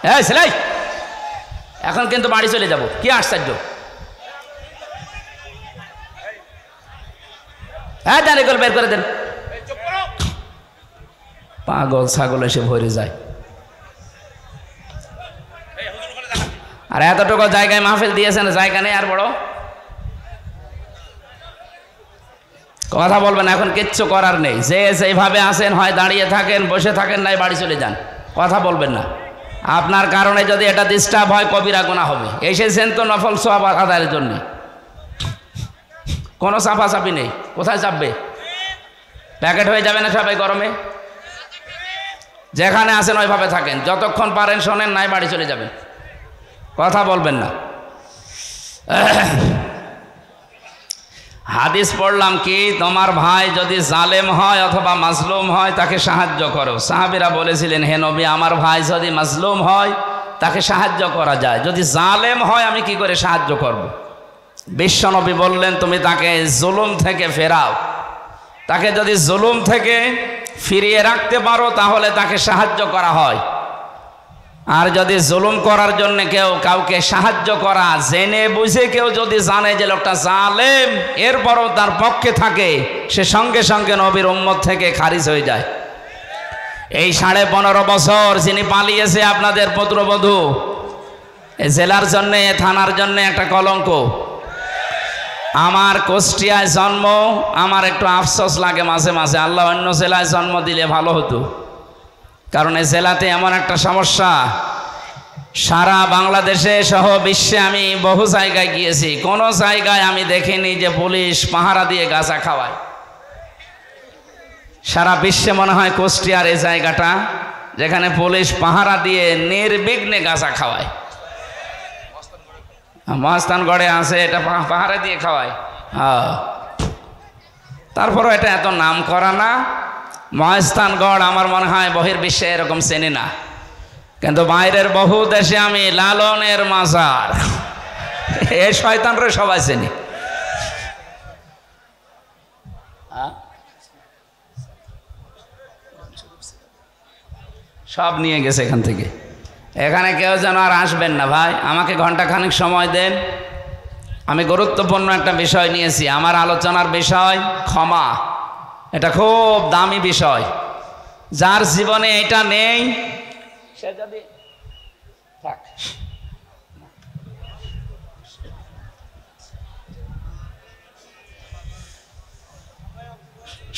হ্যাঁ সেলাই, এখন কিন্তু বাড়ি চলে যাব। কি আশ্চর্য! হ্যাঁ জানি করে বের করে দেন। পাগল ছাগল এসে ভরে যায়। আর এতটুকু জায়গায় মাহফিল দিয়েছেন, জায়গা নেই আর বড় কথা বলবেন। এখন কিচ্ছু করার নেই, যে যেভাবে আসেন হয় দাঁড়িয়ে থাকেন, বসে থাকেন, নাই বাড়ি চলে যান, কথা বলবেন না। আপনার কারণে যদি এটা ডিস্টার্ব হয় কবিরা গুনাহ হবে। এসেছেন তো নফল সওয়াব আদায়ের জন্য, কোনো চাপাচাপি নেই। কোথায় চাপবে? প্যাকেট হয়ে যাবে না সবাই গরমে? যেখানে আসেন ওইভাবে থাকেন, যতক্ষণ পারেন শোনেন, নাই বাড়ি চলে যাবেন, কথা বলবেন না। হাদিস পড়লাম কি, তোমার ভাই যদি জালেম হয় অথবা মাজলুম হয় তাকে সাহায্য করো। সাহাবীরা বলেছিলেন, হে নবী, আমার ভাই যদি মাজলুম হয় তাকে সাহায্য করা যায়, যদি জালেম হয় আমি কি করে সাহায্য করব? বিশ্বনবী বললেন, তুমি তাকে জুলুম থেকে ফেরাও। তাকে যদি জুলুম থেকে ফিরিয়ে রাখতে পারো তাহলে তাকে সাহায্য করা হয়। আর যদি জুলুম করার জন্য কেউ কাউকে সাহায্য করা জেনে বুঝে কেউ যদি জানে যে লোকটা জালেম, এরপরও তার পক্ষে থাকে, সে সঙ্গে সঙ্গে নবীর উম্মত থেকে খারিজ হয়ে যায়। এই 15.5 বছর যিনি পালিয়েছে আপনাদের পুত্রবধূ, এই জেলার জন্য, থানার জন্য একটা কলঙ্ক। আমার কুষ্টিয়ায় জন্ম, আমার একটু আফসোস লাগে মাঝে মাঝে, আল্লাহ অন্য জেলায় জন্ম দিলে ভালো হতো। কারণ এই জেলাতে এমন একটা সমস্যা, সারা বাংলাদেশে সহ বিশ্বে আমি বহু জায়গায় গিয়েছি, কোনো জায়গায় আমি দেখিনি যে পুলিশ পাহারা দিয়ে গাঁজা খাওয়ায়। সারা বিশ্বে মনে হয় কুষ্টিয়ার এই জায়গাটা যেখানে পুলিশ পাহারা দিয়ে নির্বিঘ্নে গাঁজা খাওয়ায়। মহাস্থানগড়ে আছে, এটা পাহারা দিয়ে খাওয়ায়। তারপরও এটা এত নাম করা না। মহাস্থানগড় আমার মনে হয় বহির্বিশ্বে এরকম চেনে না, কিন্তু বাইরের বহু দেশে আমি লালনের মাজার, এই শয়তানরে সবাই চেনে। সব নিয়ে গেছে এখান থেকে। এখানে কেউ যেন আর আসবেন না ভাই, আমাকে ঘন্টাখানেক সময় দেন। আমি গুরুত্বপূর্ণ একটা বিষয় নিয়েছি, আমার আলোচনার বিষয় ক্ষমা। এটা খুব দামি বিষয়, যার জীবনে এটা নেই সে যদি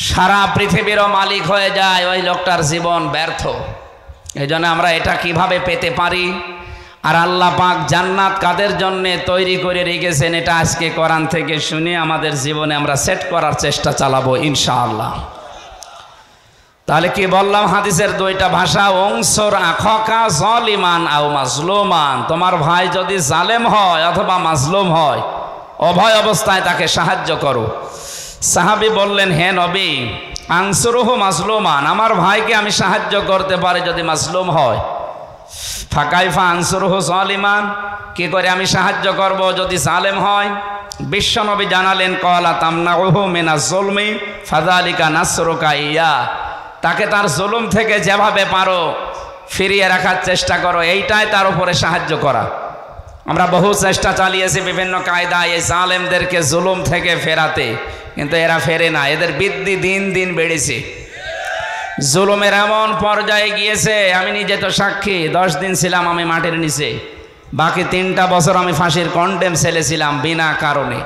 সারা পৃথিবীরও মালিক হয়ে যায়, ওই লোকটার জীবন ব্যর্থ। এই জন্য আমরা এটা কিভাবে পেতে পারি, আর আল্লাহ পাক জান্নাত কাদের জন্য তৈরি করে রেখেছেন, এটা আজকে কোরআন থেকে শুনে আমাদের জীবনে আমরা সেট করার চেষ্টা চালাবো ইনশাআল্লাহ। তাহলে কি বললাম, হাদিসের দুইটা ভাষা, অংসর আখাকা জালিমান আও মাজলুমান। তোমার ভাই যদি জালেম হয় অথবা মাজলুম হয়, উভয় অবস্থায় তাকে সাহায্য করো। সাহাবী বললেন, হে নবী, আনসুরুহু মাজলুমান, আমার ভাইকে আমি সাহায্য করতে পারি যদি মাজলুম হয়। ফাকাইফা আনসুরুহু জালিমান, কি করে আমি সাহায্য করব যদি জালেম হয়? বিশ্বনবী জানালেন, ক্বালা তামনাউহু মিনাজ যুলমি ফাযালিকা নাসরুকা ইয়া, তাকে তার জুলুম থেকে যেভাবে পারো ফিরিয়ে রাখার চেষ্টা করো, এইটাই তার উপরে সাহায্য করা। আমরা বহু চেষ্টা চালিয়েছি বিভিন্ন কায়দায় এই জালেমদেরকে জুলুম থেকে ফেরাতে, কিন্তু এরা ফেরে না, এদের বৃদ্ধি দিন দিন বেড়েছে। জুলুমের এমন পর্যায়ে গিয়েছে, আমি নিজে তো সাক্ষী, 10 দিন ছিলাম আমি মাটির নিচে, বাকি 3টা বছর আমি ফাঁসির কন্ডেম সেলে ছিলাম বিনা কারণে।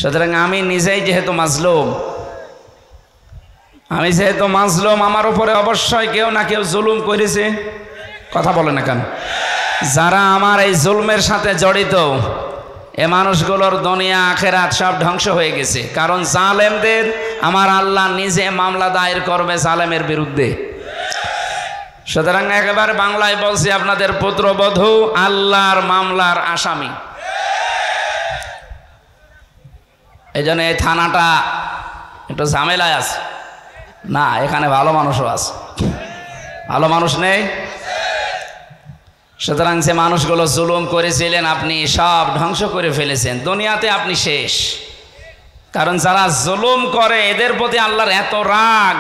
সুতরাং আমি নিজেই যেহেতু মাজলুম, আমার উপরে অবশ্যই কেউ না কেউ জুলুম করেছে, কথা বলে না কেন? যারা আমার এই জুলমের সাথে জড়িত, এ মানুষগুলোর দুনিয়া আখেরাত সব ধ্বংস হয়ে গেছে। কারণ জালেমদের আমার আল্লাহ নিজে মামলা দায়ের করবে জালেমের বিরুদ্ধে। সুতরাং একেবারে বাংলায় বলছি, আপনাদের পুত্রবধূ আল্লাহর মামলার আসামি। এই জন্য এই থানাটা একটু ঝামেলায় আছে না, এখানে ভালো মানুষও আছে। ভালো মানুষ নেই? সুতরাং যে মানুষগুলো জুলুম করেছিলেন আপনি সব ধ্বংস করে ফেলেছেন, দুনিয়াতে আপনি শেষ। কারণ যারা জুলুম করে এদের প্রতি আল্লাহর এত রাগ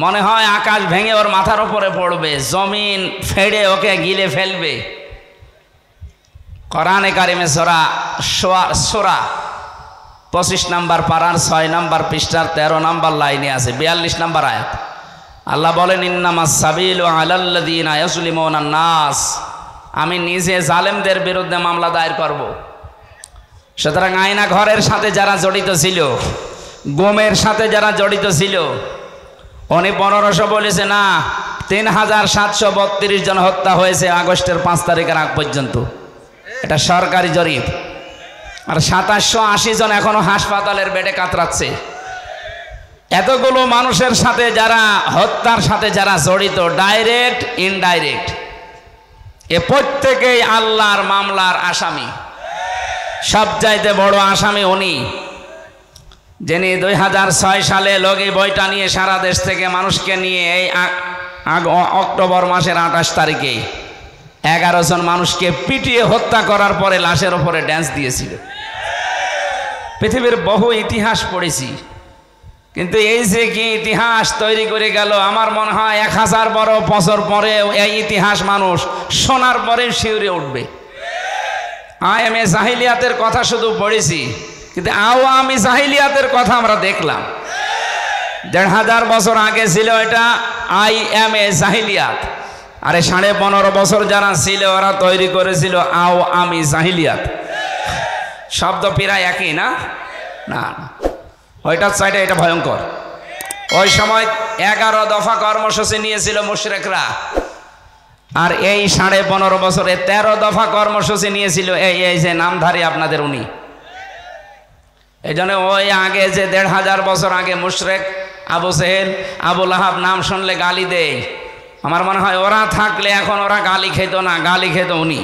মনে হয় আকাশ ভেঙে ওর মাথার উপরে পড়বে, জমিন ফেড়ে ওকে গিলে ফেলবে। কোরআনে কারিমে সূরা 25 নম্বর পারার 6 নম্বর পৃষ্ঠার 13 নম্বর লাইনে আছে, 42 নম্বর আয়াত। আল্লাহ বলেন, ইন্নামাস সাবিলু আলাল্লাযীনা ইয়াজলিমুনান নাস, আমি নিজে জালেমদের বিরুদ্ধে মামলা দায়ের করব। সুতরাং আয়না ঘরের সাথে যারা জড়িত ছিল, গোমের সাথে যারা জড়িত ছিল, উনি 1500 বলেছে না, 3732 জন হত্যা হয়েছে আগস্টের 5 তারিখের আগ পর্যন্ত। এটা সরকারি জরিপ। আর 2780 জন এখনো হাসপাতালের বেডে কাতরাচ্ছে। এতগুলো মানুষের সাথে যারা হত্যার সাথে যারা জড়িত, ডাইরেক্ট ইনডাইরেক্ট, এ প্রত্যেকেই আল্লাহর মামলার আসামি। সবচাইতে বড় আসামি উনি, যিনি 2006 সালে লগি বইটা নিয়ে সারা দেশ থেকে মানুষকে নিয়ে এই অক্টোবর মাসের 28 তারিখে 11 জন মানুষকে পিটিয়ে হত্যা করার পরে লাশের ওপরে ড্যান্স দিয়েছিল। পৃথিবীর বহু ইতিহাস পড়েছি, কিন্তু এই যে কি ইতিহাস তৈরি করে গেল, আমার মনে হয় 1000 বছর পরে এই ইতিহাস মানুষ শোনার পরে শিউরে উঠবে। আয়ামে জাহিলিয়াতের কথা শুধু পড়েছি, কিন্তু আওয়ামী জাহিলিয়াতের কথা আমরা দেখলাম। 1500 বছর আগে ছিল এটা আইএমএ জাহিলিয়াত, আরে 15.5 বছর যারা ছিল ওরা তৈরি করেছিল আওয়ামী জাহিলিয়াত। শব্দ প্রায় একই না? না, ওইটার চাইটা এটা ভয়ঙ্কর। ওই সময় 11 দফা কর্মসূচি নিয়েছিল মুশরিকরা, আর এই 15.5 বছরে 13 দফা কর্মসূচি নিয়েছিল এই যে নামধারী আপনাদের উনি। এই জন্য ওই আগে যে 1500 বছর আগে মুশরিক আবু জেহেল, আবু লাহাব নাম শুনলে গালি দেয়, আমার মনে হয় ওরা থাকলে এখন ওরা গালি খেত না, গালি খেত উনি,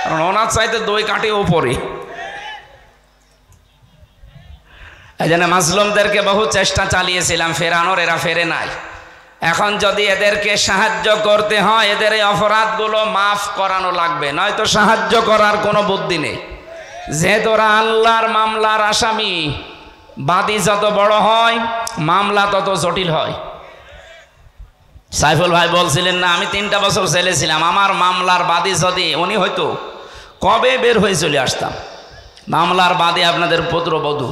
কারণ ওনার চাইতে 2 কাঠি উপরে। এই জন্য মাজলুমদেরকে বহু চেষ্টা চালিয়েছিলাম ফেরানোর, এরা ফেরে নাই। এখন যদি এদেরকে সাহায্য করতে হয়, এদের এই অপরাধগুলো মাফ করানো লাগবে, নয়তো সাহায্য করার কোনো বুদ্ধি নেই। যেহেতু ওরা আল্লাহর মামলার আসামি, বাদী যত বড় হয় মামলা তত জটিল হয়। সাইফুল ভাই বলছিলেন না, আমি 3টা বছর জেলে ছিলাম, আমার মামলার বাদী যদি উনি হয়তো কবে বের হয়ে চলে আসতাম। মামলার বাদী আপনাদের পুত্রবধূ,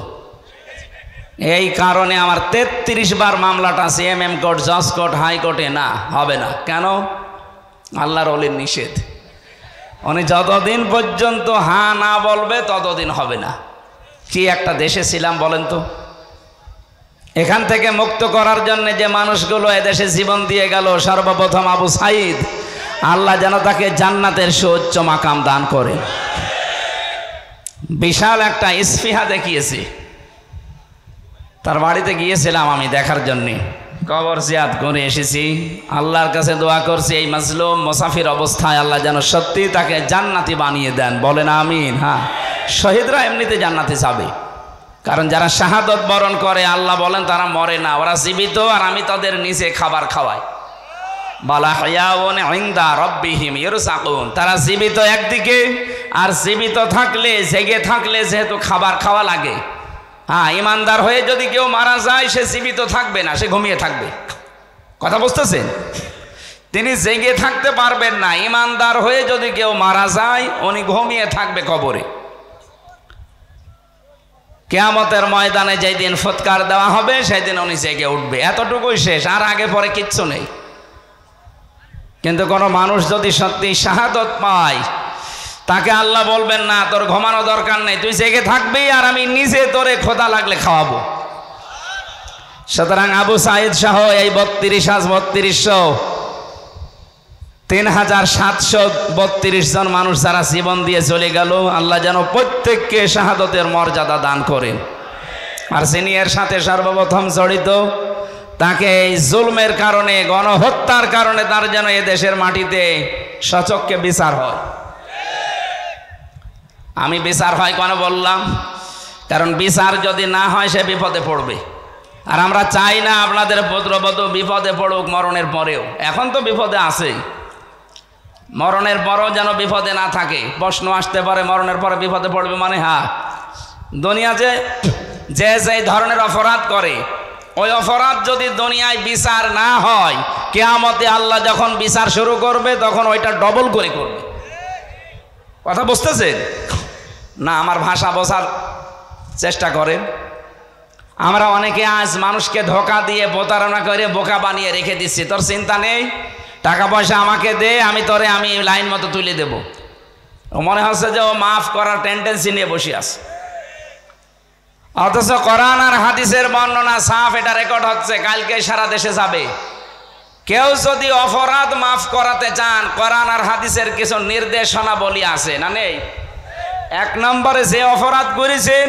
এই কারণে আমার 33 বার মামলাটা সিএমএম কোর্ট, জজ কোর্ট, হাইকোর্টে না হবে না। কেন? আল্লাহর ওলির নিষেধ। উনি যতদিন পর্যন্ত হ্যাঁ না বলবে ততদিন হবে না। কি একটা দেশে ছিলাম বলেন তো। এখান থেকে মুক্ত করার জন্য যে মানুষগুলো এদেশে জীবন দিয়ে গেল, সর্বপ্রথম আবু সাইদ, আল্লাহ যেন তাকে জান্নাতের সুউচ্চ মাকাম দান করে। বিশাল একটা ইসফিহা দেখিয়েছে, তার বাড়িতে গিয়েছিলাম আমি দেখার জন্যে, কবর জিয়ারত করে এসেছি। আল্লাহর কাছে দোয়া করছি এই মাজলুম মুসাফির অবস্থায় আল্লাহ যেন সত্যি তাকে জান্নাতি বানিয়ে দেন, বলেন আমিন। হ্যাঁ, শহীদরা এমনিতে জান্নাতে যাবে, কারণ যারা শাহাদত বরণ করে আল্লাহ বলেন তারা মরে না, ওরা জীবিত, আর আমি তাদের নিচে খাবার খাওয়াই। বালা হায়াউন ইনদা রাব্বিহিম ইরসাকুন, তারা জীবিত একদিকে, আর জীবিত থাকলে, জেগে থাকলে যেহেতু খাবার খাওয়া লাগে। হ্যাঁ, ইমানদার হয়ে যদি কেউ মারা যায় সে জীবিত থাকবে না, সে ঘুমিয়ে থাকবে। কথা বুঝতেছেন? তিনি জেগে থাকতে পারবেন না। ইমানদার হয়ে যদি কেউ মারা যায় উনি ঘুমিয়ে থাকবে কবরে। কিয়ামতের ময়দানে যেই দিন ফুৎকার দেওয়া হবে সেই দিন উনি জেগে উঠবে, এতটুকুই শেষ, আর আগে পরে কিচ্ছু নেই। কিন্তু কোনো মানুষ যদি সত্যি শাহাদত পায়, তাকে আল্লাহ বলবেন না তোর ঘুমানো দরকার নেই, তুই জেগে থাকবি আর আমি নিজে তোরে খোদা লাগলে খাওয়াবো। সুতরাং আবু সাইদ সহ এই 3732 জন মানুষ যারা জীবন দিয়ে চলে গেল, আল্লাহ যেন প্রত্যেককে শাহাদতের মর্যাদা দান করেন। আর যিনি এর সাথে সর্বপ্রথম জড়িত, তাকে এই জুলমের কারণে, গণহত্যার কারণে তার যেন এ দেশের মাটিতে সচক্ষে বিচার হয়। আমি বিচার হয় কেন বললাম? কারণ বিচার যদি না হয় সে বিপদে পড়বে, আর আমরা চাই না আপনাদের পুত্রবধূ বিপদে পড়ুক মরণের পরেও। এখন তো বিপদে আছেই, মরণের পরেও যেন বিপদে না থাকে। প্রশ্ন আসতে পারে মরণের পরে বিপদে পড়বে মানে? হ্যাঁ, দুনিয়া যে যে ধরনের অপরাধ করে ওই অপরাধ যদি দুনিয়ায় বিচার না হয়, কিয়ামতে আল্লাহ যখন বিচার শুরু করবে তখন ওইটা ডবল করে করবে। কথা বুঝতেছেন না? আমার ভাষা বোঝার চেষ্টা করেন। আমরা অনেকে আজ মানুষকে ধোঁকা দিয়ে প্রতারণা করে বোকা বানিয়ে রেখে দিচ্ছি। তোর চিন্তা নেই, টাকা পয়সা আমাকে দে, আমি লাইন মতো তুলে দেব। ও মনে হচ্ছে যে ও মাফ করার টেন্ডেন্সি নিয়ে বসে আছে, অথচ কোরআন আর হাদিসের বর্ণনা সাফ, এটা রেকর্ড হচ্ছে, কালকে সারা দেশে যাবে। কেউ যদি অপরাধ মাফ করাতে চান, কোরআন আর হাদিসের কিছু নির্দেশনা বলি আছে না নেই? 1 নম্বরে যে অপরাধ করেছেন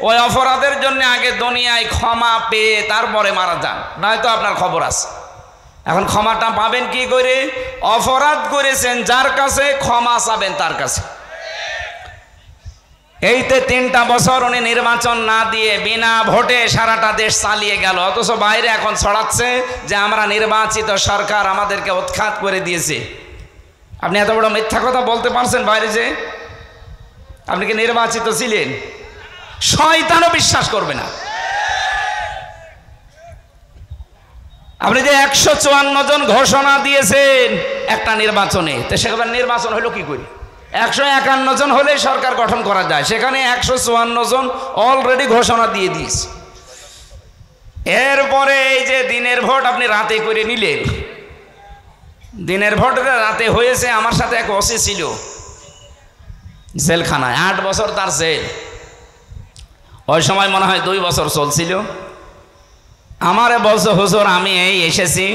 ওই অপরাধের জন্য আগে দুনিয়ায় ক্ষমা পেয়ে তারপরে মারা যান, নয়তো আপনার খবর আছে। এখন ক্ষমাটা পাবেন কি করে? অপরাধ করেছেন যার কাছে, ক্ষমা চাবেন তার কাছে। এইতে 3টা বছর উনি নির্বাচন না দিয়ে বিনা ভোটে সারাটা দেশ চালিয়ে গেল, অথচ বাইরে এখন ছড়াচ্ছে যে আমরা নির্বাচিত সরকার, আমাদেরকে উৎখাত করে দিয়েছে। আপনি এত বড় মিথ্যা কথা বলতে পারছেন বাইরে যে? আপনি কি নির্বাচিত ছিলেন? শয়তানও বিশ্বাস করবে না। আপনি যে 154 জন ঘোষণা দিয়েছেন একটা নির্বাচনে, তো সেখানে নির্বাচন হলো কি করে? 151 জন হলে সরকার গঠন করা যায়, সেখানে 154 জন অলরেডি ঘোষণা দিয়ে দিয়েছে। এরপরে এই যে দিনের ভোট আপনি রাতে করে নিলেন, দিনের ভোট রাতে হয়েছে। আমার সাথে এক ওসি ছিল জেলখানায়, 8 বছর তার জেল। ওই সময় মনে হয় 2 বছর চলছিল। আমারে বলছে, হুজুর আমি এই এসেছি,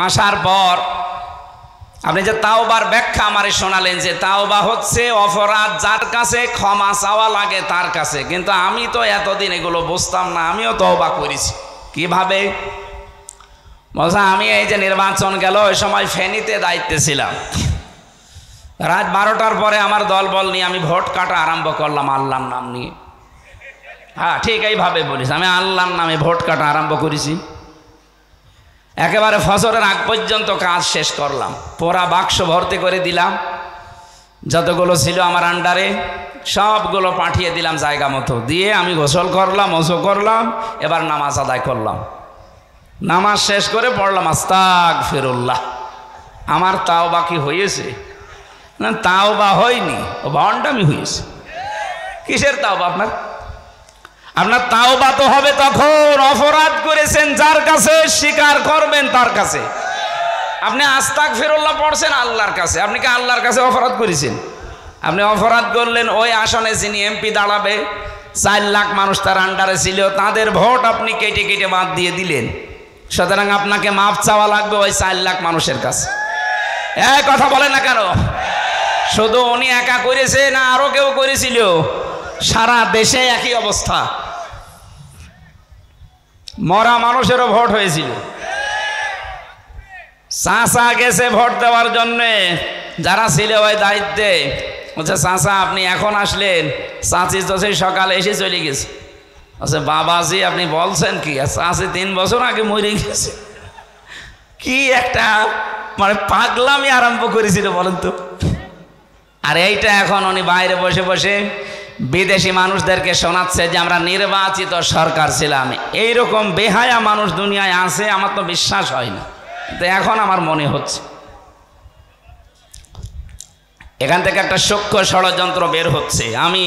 আসার পর আপনি যে তাওবার ব্যাখ্যা আমারে শোনালেন যে তাওবা হচ্ছে অপরাধ যার কাছে ক্ষমা চাওয়া লাগে তার কাছে, কিন্তু আমি তো এতদিন এগুলো বুঝতাম না, আমিও তওবা করেছি। কিভাবে? বলছে আমি এই যে নির্বাচন গেল, ওই সময় ফেনীতে দায়িত্বে ছিলাম। রাত 12টার পরে আমার দলবল নিয়ে আমি ভোট কাটা আরম্ভ করলাম আল্লাহর নাম নিয়ে। হ্যাঁ ঠিক এইভাবে বলিস, আমি আল্লাহর নামে ভোট কাটা আরম্ভ করেছি। একেবারে ফজরের আগ পর্যন্ত কাজ শেষ করলাম, পোড়া বাক্স ভর্তি করে দিলাম, যতগুলো ছিল আমার আন্ডারে সবগুলো পাঠিয়ে দিলাম জায়গা মতো, দিয়ে আমি গোসল করলাম, ওযু করলাম, এবার নামাজ আদায় করলাম। নামাজ শেষ করে পড়লাম আস্তাগফিরুল্লাহ। আমার তাওবা কি হয়েছে? না, তাওবা হয়নি, ও ভণ্ডামি হয়েছে। কিসের তাওবা আপনার? আপনার তাওবা তো হবে তখন অপরাধ করেছেন যার কাছে, স্বীকার করবেন তার কাছে। আপনি আস্তাগফিরুল্লাহ পড়ছেন আল্লাহর কাছে, আপনি কি আল্লাহর কাছে অপরাধ করেছেন? আপনি অপরাধ করলেন ওই আসনে যিনি এমপি দাঁড়াবে, 4 লাখ মানুষ তার আন্ডারে ছিল, তাদের ভোট আপনি কেটে কেটে বাদ দিয়ে দিলেন। সুতরাং আপনাকে মাফ চাওয়া লাগবে ওই 4 লাখ মানুষের কাছে। এই কথা বলে না কেন? শুধু উনি একা করেছে না আরো কেউ করেছিল? সারা দেশে একই অবস্থা, মরা মানুষেরও ভোট হয়েছিল। চাচা গেছে ভোট দেওয়ার জন্যে, যারা ছিল ওই দায়িত্বে, বলছে চাচা আপনি এখন আসলেন, চাচি তো সেই সকালে এসে চলে গেছে। আচ্ছা বাবাজি আপনি বলছেন কি? চাচি 3 বছর আগে মরে গেছে। কি একটা মানে পাগলামি আরম্ভ করেছিল বলেন তো। আর এইটা এখন উনি বাইরে বসে বসে বিদেশি মানুষদেরকে শোনাচ্ছে যে আমরা নির্বাচিত সরকার ছিলাম। এইরকম বেহায়া মানুষ দুনিয়ায় আছে, আমার তো বিশ্বাস হয় না, তো এখন আমার মনে হচ্ছে। এখান থেকে একটা সূক্ষ্ম ষড়যন্ত্র বের হচ্ছে, আমি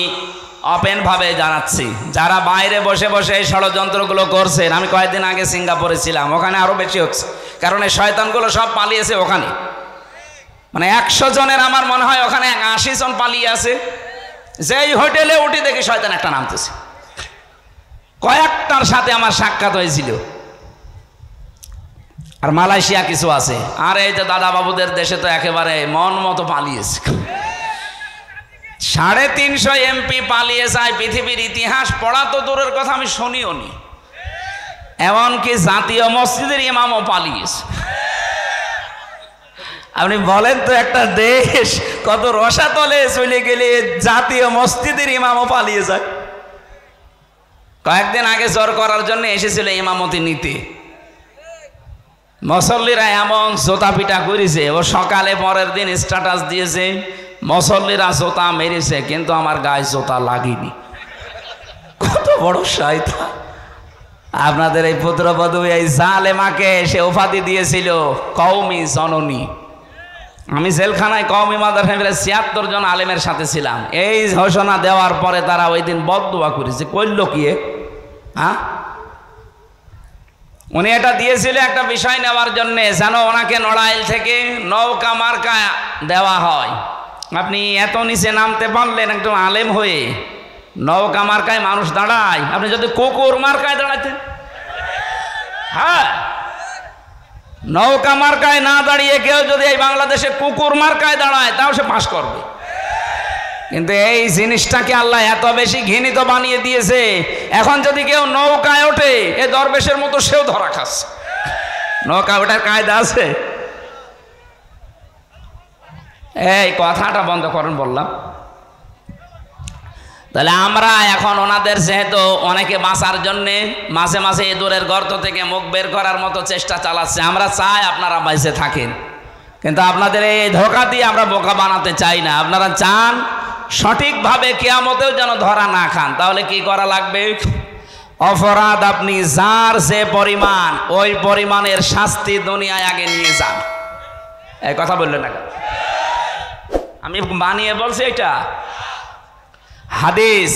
ওপেনভাবে জানাচ্ছি। যারা বাইরে বসে বসে এই ষড়যন্ত্রগুলো করছেন, আমি কয়েকদিন আগে সিঙ্গাপুরে ছিলাম, ওখানে আরও বেশি হচ্ছে, কারণ এই শয়তানগুলো সব পালিয়েছে ওখানে। মানে 100 জনের আমার মনে হয় ওখানে 80 জন পালিয়ে আছে। যেই হোটেলে উঠে দেখি শয়তান একটা নামতেছে। কয়েকটার সাথে আমার সাক্ষাৎ হয়েছিল। আর মালয়েশিয়া কিছু আছে, আর এই যে দাদা বাবুদের দেশে তো একেবারে মন মতো পালিয়েছে। 350 এমপি পালিয়ে যায়, পৃথিবীর ইতিহাস পড়া তো দূরের কথা আমি শুনিও নি। এমনকি জাতীয় মসজিদের ইমামও পালিয়েছে। আপনি বলেন তো একটা দেশ কত রসাতলে চলে গেলে জাতীয় মসজিদের ইমামও পালিয়ে যায়। কয়েকদিন আগে জোর করার জন্য এসেছিল ইমামতি নিতে, মুসল্লিরা এমন জোতা পিটা করেছে, ও সকালে পরের দিন স্ট্যাটাস দিয়েছে মুসল্লিরা জোতা মেরেছে কিন্তু আমার গায়ে জোতা লাগেনি। কত বড় শয়তান! আপনাদের এই পুত্রবধূ এই জালেমাকে সে উপাধি দিয়েছিল কওমি জননী। আমি জেলখানায় কওমি মাদ্রাসা ৭৬ জন আলেমের সাথে ছিলাম। এই ঘোষণা দেওয়ার পরে তারা ওই দিন বদদোয়া করেছে। করল কি? হ্যাঁ, উনি এটা দিয়েছিল একটা বিষয় নেওয়ার জন্যে, যেন ওনাকে নড়াইল থেকে নৌকা মার্কা দেওয়া হয়। আপনি এত নিচে নামতে পারলেন একটু আলেম হয়ে, নৌকা মার্কায় মানুষ দাঁড়ায়, আপনি যদি কুকুর মার্কায় দাঁড়াতেন, হ্যাঁ, নৌকা মার্কায় না দাঁড়িয়ে কেউ যদি এই বাংলাদেশে কুকুর মার্কায় দাঁড়ায় তাও সে পাস করবে। কিন্তু এই জিনিসটাকে আল্লাহ এত বেশি ঘৃণিত বানিয়ে দিয়েছে, এখন যদি কেউ নৌকায় ওঠে এ দরবেশের মতো সেও ধরা খাচ্ছে। নৌকা ওঠার কায়দা আছে? এই কথাটা বন্ধ করেন বললাম। তাহলে আমরা এখন ওনাদের যেহেতু অনেকে বাঁচার জন্যে মাঝে মাঝে ইঁদুরের গর্ত থেকে মুখ বের করার মতো চেষ্টা চালাচ্ছে, আমরা চাই আপনারা বেঁচে থাকেন, কিন্তু আপনাদের এই ধোঁকা দিয়ে আমরা বোকা বানাতে চাই না। আপনারা চান সঠিকভাবে কিয়ামতেও যেন ধরা না খান। তাহলে কি করা লাগবে? অপরাধ আপনি যার যে পরিমাণ, ওই পরিমাণের শাস্তি দুনিয়ায় আগে নিয়ে যান। এই কথা বললেন না, আমি বানিয়ে বলছি এটা হাদিস।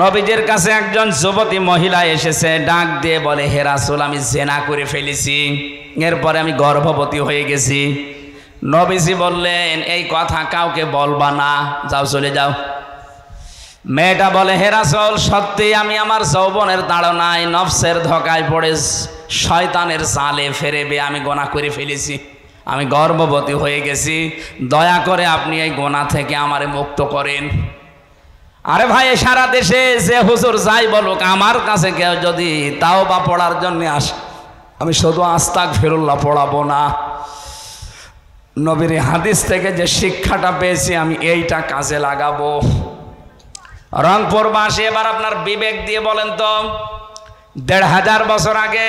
নবীজির কাছে একজন যুবতী মহিলা এসেছে, ডাক দিয়ে বলে, হে রাসূল, আমি জেনা করে ফেলেছি, এরপরে আমি গর্ভবতী হয়ে গেছি। নবীজি বললেন, এই কথা কাউকে বলবা না, যাও চলে যাও। মেয়েটা বলে, হে রাসূল, সত্যি আমি আমার যৌবনের তাড়নায় নফসের ধোঁকায় পড়ে শয়তানের জালে ফেরেবে আমি গুনাহ করে ফেলেছি, আমি গর্ভবতী হয়ে গেছি, দয়া করে আপনি এই গুনাহ থেকে আমারে মুক্ত করেন। আরে ভাই, সারা দেশে যে হুজুর যাই বলুক, আমার কাছে কেউ যদি তাওবা পড়ার জন্য আসে, আমি শুধু আস্তাগফিরুল্লাহ পড়াবো না, নবীর হাদিস থেকে যে শিক্ষাটা পেয়েছি আমি এইটা কাজে লাগাবো। রংপুরবাসী, এবার আপনার বিবেক দিয়ে বলেন তো, ১৫০০ বছর আগে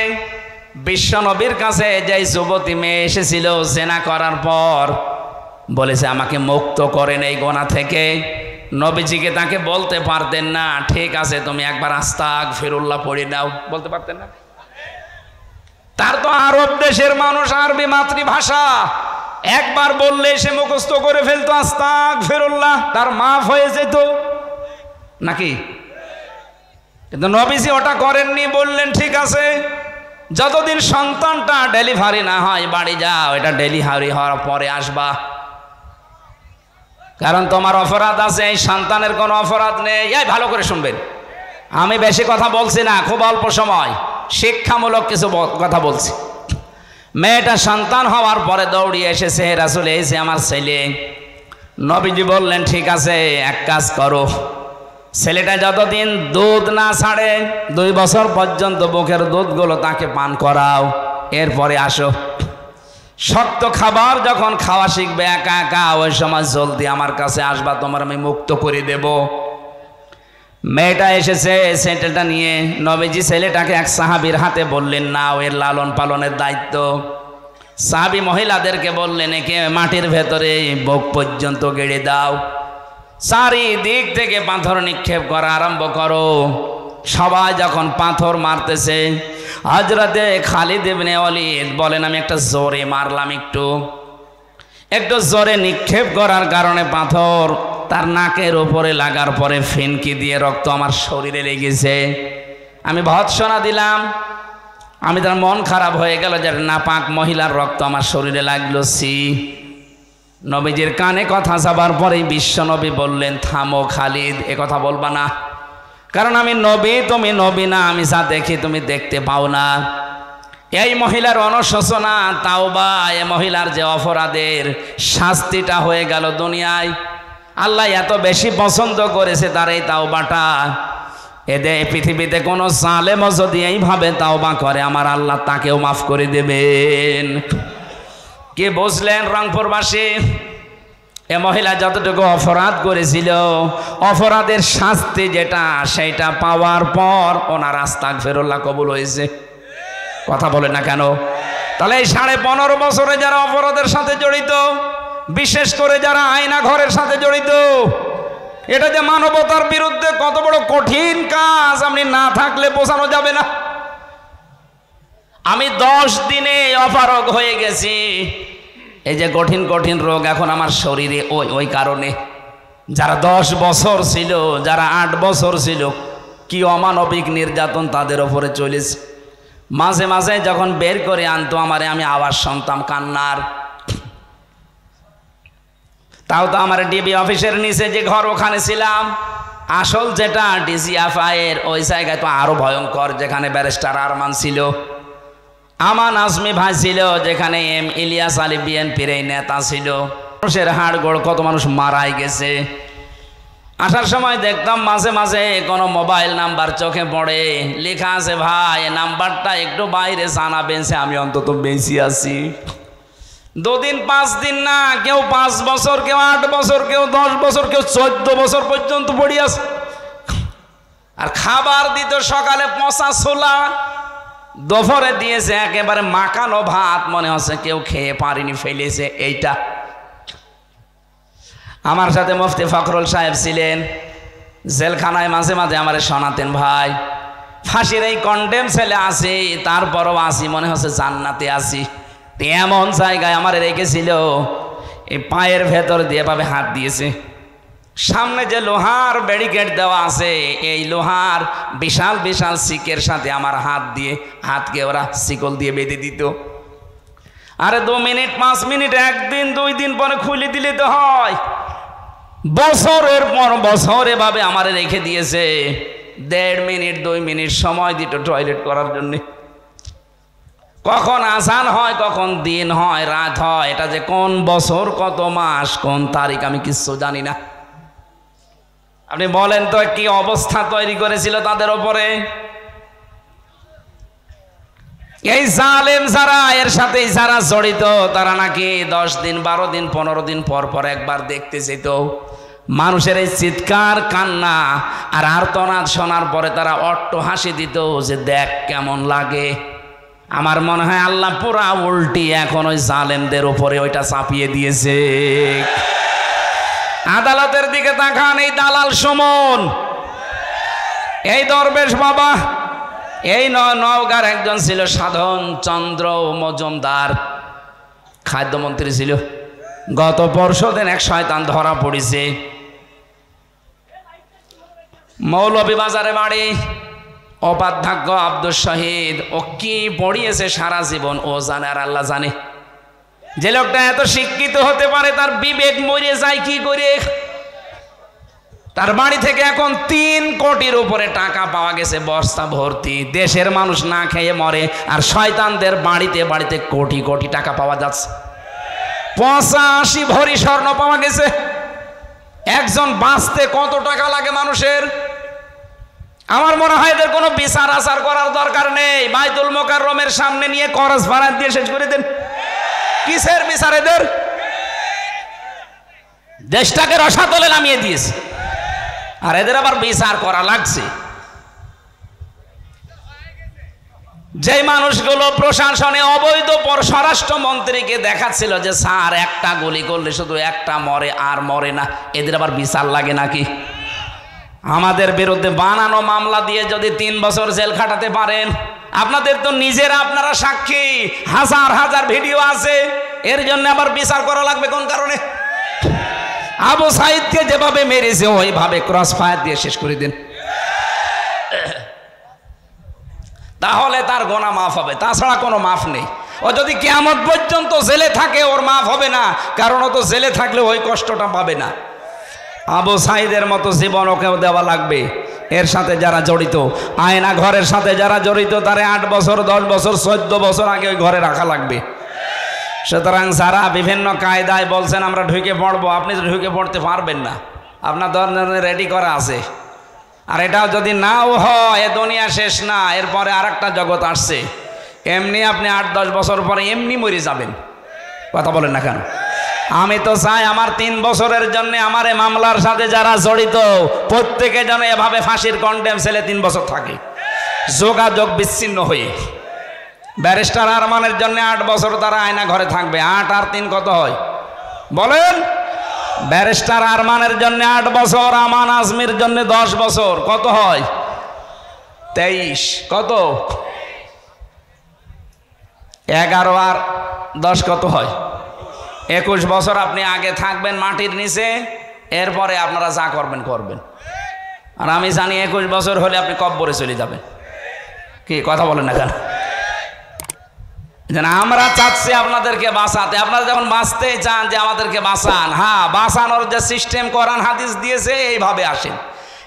বিশ্ব নবীর কাছে যে যুবতী মেয়ে এসেছিল জেনা করার পর, বলেছে আমাকে মুক্ত করেন এই গুনাহ থেকে, নবীজিকে তাকে বলতে পারতেন না, ঠিক আছে তুমি একবার আস্তাগফিরুল্লাহ পড়ে নাও? বলতে পারতেন না? তার তো আরব দেশের মানুষ, আরবি মাতৃভাষা, একবার বললে সে মুখস্থ করে ফেলতো আস্তাগফিরুল্লাহ, তার মাফ হয়ে যেত নাকি? কিন্তু নবীজি ওটা করেননি, বললেন ঠিক আছে, যতদিন সন্তানটা ডেলিভারি না হয় বাড়ি যাও, এটা ডেলিভারি হওয়ার পরে আসবা, কারণ তোমার অপরাধ আছে, এই সন্তানের কোনো অপরাধ নেই। এই ভালো করে শুনবেন, আমি বেশি কথা বলছি না, খুব অল্প সময় শিক্ষামূলক কিছু কথা বলছি। মেয়েটা সন্তান হওয়ার পরে দৌড়িয়ে এসেছে, হে রাসূল, এই যে আমার ছেলে। নবীজি বললেন ঠিক আছে, এক কাজ করো, ছেলেটা যতদিন দুধ না ছাড়ে 2 বছর পর্যন্ত বুকের দুধগুলো তাকে পান করাও, এরপরে আসো। শক্ত খাবার যখন খাওয়া শিখবে একা একা, ওই সময় জলদি আমার কাছে আসবা, তোমার আমি মুক্ত করে দেব। মেয়েটা এসেছে ছেলেটা নিয়ে, নবীজি ছেলেটাকে এক সাহাবীর হাতে বললেন, না এর লালন পালনের দায়িত্ব। সাহাবী মহিলাদেরকে বললেন, একে মাটির ভেতরে বুক পর্যন্ত গেড়ে দাও, চারিদিক থেকে পাথর নিক্ষেপ করা আরম্ভ করো। সবাই যখন পাথর মারতেছে, হযরতে খালিদ ইবনে ওয়ালিদ বলেন, আমি একটা জোরে মারলাম, একটু জোরে নিক্ষেপ করার কারণে পাথর তার নাকের উপরে লাগার পরে ফিনকি দিয়ে রক্ত আমার শরীরে লেগেছে। আমি ভৎসনা দিলাম, আমি তার মন খারাপ হয়ে গেল যে নাপাক মহিলার রক্ত আমার শরীরে লাগলো। নবীজির কানে কথা যাবার পরেই বিশ্ব নবী বললেন, থামো খালিদ, এ কথা বলবা না, কারণ আমি নবী, তুমি নবী না, আমি যা দেখি তুমি দেখতে পাও না। এই মহিলার অনুশোচনা, তাওবা, এ মহিলার যে অপরাধের শাস্তিটা হয়ে গেল দুনিয়ায়, আল্লাহ এত বেশি পছন্দ করেছে তার এই তাওবাটা। এদের পৃথিবীতে কোনো জালেমও যদি এইভাবে তাওবা করে, আমার আল্লাহ তাকেও মাফ করে দেবেন। কে বুঝলেন রংপুরবাসী? এ মহিলা যতটুকু অপরাধ করেছিল, অপরাধের শাস্তি যেটা, সেটা পাওয়ার পর ওনার আস্তাগফিরুল্লাহ কবুল হয়েছে। কথা বলে না কেন? তাহলে এই 15.5 বছরে যারা অপরাধের সাথে জড়িত, বিশেষ করে যারা আয়না ঘরের সাথে জড়িত, এটা যে মানবতার বিরুদ্ধে কত বড় কঠিন কাজ, আপনি না থাকলে বোঝানো যাবে না। আমি 10 দিনে অপারগ হয়ে গেছি। এই যে কঠিন কঠিন রোগ এখন আমার শরীরে, ওই কারণে যারা 10 বছর ছিল, যারা 8 বছর ছিল, কি অমানবিক নির্যাতন তাদের ওপরে চলেছে। মাঝে মাঝে যখন বের করে আনতো আমারে, আমি আওয়াজ শুনতাম কান্নার। তাও তো আমার ডিবি অফিসের নিচে যে ঘর, ওখানে ছিলাম। আসল যেটা ডিজিএফআইয়ের ওই জায়গায় তো আরো ভয়ঙ্কর, যেখানে ব্যারিস্টার আরমান ছিল, আমান আজমি ভাই ছিল, যেখানে এম ইলিয়াস আলী বিএনপির এই নেতা ছিল। মানুষের হাড় গোড়, কত মানুষ মারাই গেছে। আসার সময় দেখতাম মাঝে মাঝে কোনো মোবাইল নাম্বার চোখে পড়ে, লেখা আছে ভাই নাম্বারটা একটু বাইরে জানাবেন, আমি অন্তত বেশি আছি। 2 দিন 5 দিন না, কেউ 5 বছর, কেউ 8 বছর, কেউ 10 বছর, কেউ 14 বছর পর্যন্ত পড়ে আছে। আর খাবার দিত সকালে পচা ছোলা, দুপুরে দিয়েছে একেবারে মাখানো ভাত, মনে হচ্ছে কেউ খেয়ে পারিনি, ফেলেছে। এইটা আমার সাথে মুফতি ফখরুল সাহেব ছিলেন জেলখানায়, মাঝে মাঝে আমার শোনাতেন, ভাই ফাঁসির এই কন্ডেম ছেলে আছি, তারপরও আসি মনে হচ্ছে জান্নাতে আসি। এমন জায়গায় আমার রেখেছিল, এই পায়ের ভেতর দিয়ে ভাবে হাত দিয়েছে। সামনে যে লোহার ব্যারিকেড দেওয়া আছে, এই লোহার বিশাল বিশাল শিকের সাথে আমার হাত দিয়ে, হাতকে ওরা শিকল দিয়ে বেঁধে দিত। আরে 2 মিনিট 5 মিনিট, 1 দিন 2 দিন পরে খুলে দিলে তো হয়। বছরের পর বছর এভাবে আমারে রেখে দিয়েছে। 1.5 মিনিট 2 মিনিট সময় দিত টয়লেট করার জন্য। কখন আজান হয়, কখন দিন হয়, রাত হয়, এটা যে কোন বছর, কত মাস, কোন তারিখ আমি কিচ্ছু জানি না। আপনি বলেন তো কি অবস্থা তৈরি করেছিল তাদের ওপরে। এই জালেম যারা, এর সাথে যারা জড়িত, তারা নাকি 10 দিন 12 দিন 15 দিন পর পর একবার দেখতে যেত। মানুষের এই চিৎকার কান্না আর আর্তনাদ শোনার পরে তারা অট্ট হাসি দিত যে দেখ কেমন লাগে। আমার মনে হয় আল্লাহ পুরা উল্টি এখন ওই জালেমদের উপরে ওইটা চাপিয়ে দিয়েছে। আদালতের দিকে তাকান, এই দালাল সুমন, এই দরবেশ বাবা, এই নওগাঁর একজন ছিল সাধন চন্দ্র মজুমদার, খাদ্যমন্ত্রী ছিল। গত পরশুদিন এক শয়তান ধরা পড়েছে। মৌলভীবাজারে বাড়ি, উপাধ্যক্ষ আব্দুল শহীদ। ও কি পড়িয়েছে সারা জীবন ও জানে আর আল্লাহ জানে। যে লোকটা এত শিক্ষিত হতে পারে, তার বিবেক মরে যায় কি করে। তার বাড়ি থেকে এখন 3 কোটির উপরে টাকা পাওয়া গেছে, বস্তা ভর্তি। দেশের মানুষ না খেয়ে মরে, আর শয়তানদের বাড়িতে বাড়িতে কোটি কোটি টাকা পাওয়া যাচ্ছে। 85 ভরি স্বর্ণ পাওয়া গেছে। একজন বাঁচতে কত টাকা লাগে মানুষের। আমার মনে হয় এদের কোনো বিচার আচার করার দরকার নেই। বাইতুল মোকাররমের সামনে নিয়ে করজ ভাড়া দিয়ে শেষ করে দেন। কিসের বিচার এদের? দেশটাকে রসাতলে নামিয়ে দিয়েছে, আর এদের আবার বিচার করা লাগছে। যে মানুষগুলো প্রশাসনে অবৈধ স্বরাষ্ট্রমন্ত্রীকে দেখাচ্ছিল যে স্যার একটা গুলি করলে শুধু একটা মরে আর মরে না, এদের আবার বিচার লাগে নাকি? আমাদের বিরুদ্ধে বানানো মামলা দিয়ে যদি 3 বছর জেল খাটাতে পারেন, আপনাদের তো নিজেরা আপনারা সাক্ষী, হাজার হাজার ভিডিও আছে। এর জন্য আবার বিচার করা লাগবে কোন কারণে? আবু সাইদকে যেভাবে মেরেছে ওইভাবে ক্রস ফায়ার দিয়ে শেষ করে দিন, তাহলে তার গোনা মাফ হবে। তাছাড়া কোনো মাফ নেই। ও যদি কিয়ামত পর্যন্ত জেলে থাকে, ওর মাফ হবে না, কারণ ও তো জেলে থাকলে ওই কষ্টটা পাবে না। আবু সাইদের মতো জীবন ওকেও দেওয়া লাগবে। এর সাথে যারা জড়িত, আয়না ঘরের সাথে যারা জড়িত, তারে 8 বছর 10 বছর 14 বছর আগে ওই ঘরে রাখা লাগবে। সুতরাং যারা বিভিন্ন কায়দায় বলছেন আমরা ঢুকে পড়বো, আপনি তো ঢুকে পড়তে পারবেন না। আপনার ধরনের রেডি করা আছে। আর এটাও যদি নাও হয়, এ দুনিয়া শেষ না, এরপরে আরেকটা জগৎ আসছে। এমনি আপনি 8-10 বছর পরে এমনি মরে যাবেন। কথা বলেন না কেন? আমি তো চাই আমার 3 বছরের জন্য আমার এই মামলার সাথে যারা জড়িত প্রত্যেকে যেন এভাবে ফাঁসির কন্ডেম ছেলে 3 বছর থাকে, যোগাযোগ বিচ্ছিন্ন হয়ে। ব্যারিস্টার আরমানের জন্য 8 বছর তারা আয়না ঘরে থাকবে। 8 আর 3 কত হয় বলেন? ব্যারিস্টার আরমানের জন্য 8 বছর, আমান আজমির জন্য 10 বছর, কত হয়? 23। কত? 11 আর 10 কত হয়? 21 বছর আপনি আগে থাকবেন মাটির নিচে, এরপরে আপনারা যা করবেন করবেন। আর আমি জানি 21 বছর হলে আপনি কব্বরে চলে যাবেন। কি কথা বলেন না কেন? আমরা চাচ্ছি আপনাদেরকে বাঁচাতে। আপনারা যখন বাঁচতে চান যে আমাদেরকে বাঁচান, হ্যাঁ, বাঁচানোর যে সিস্টেম কোরআন হাদিস দিয়েছে এইভাবে আসেন।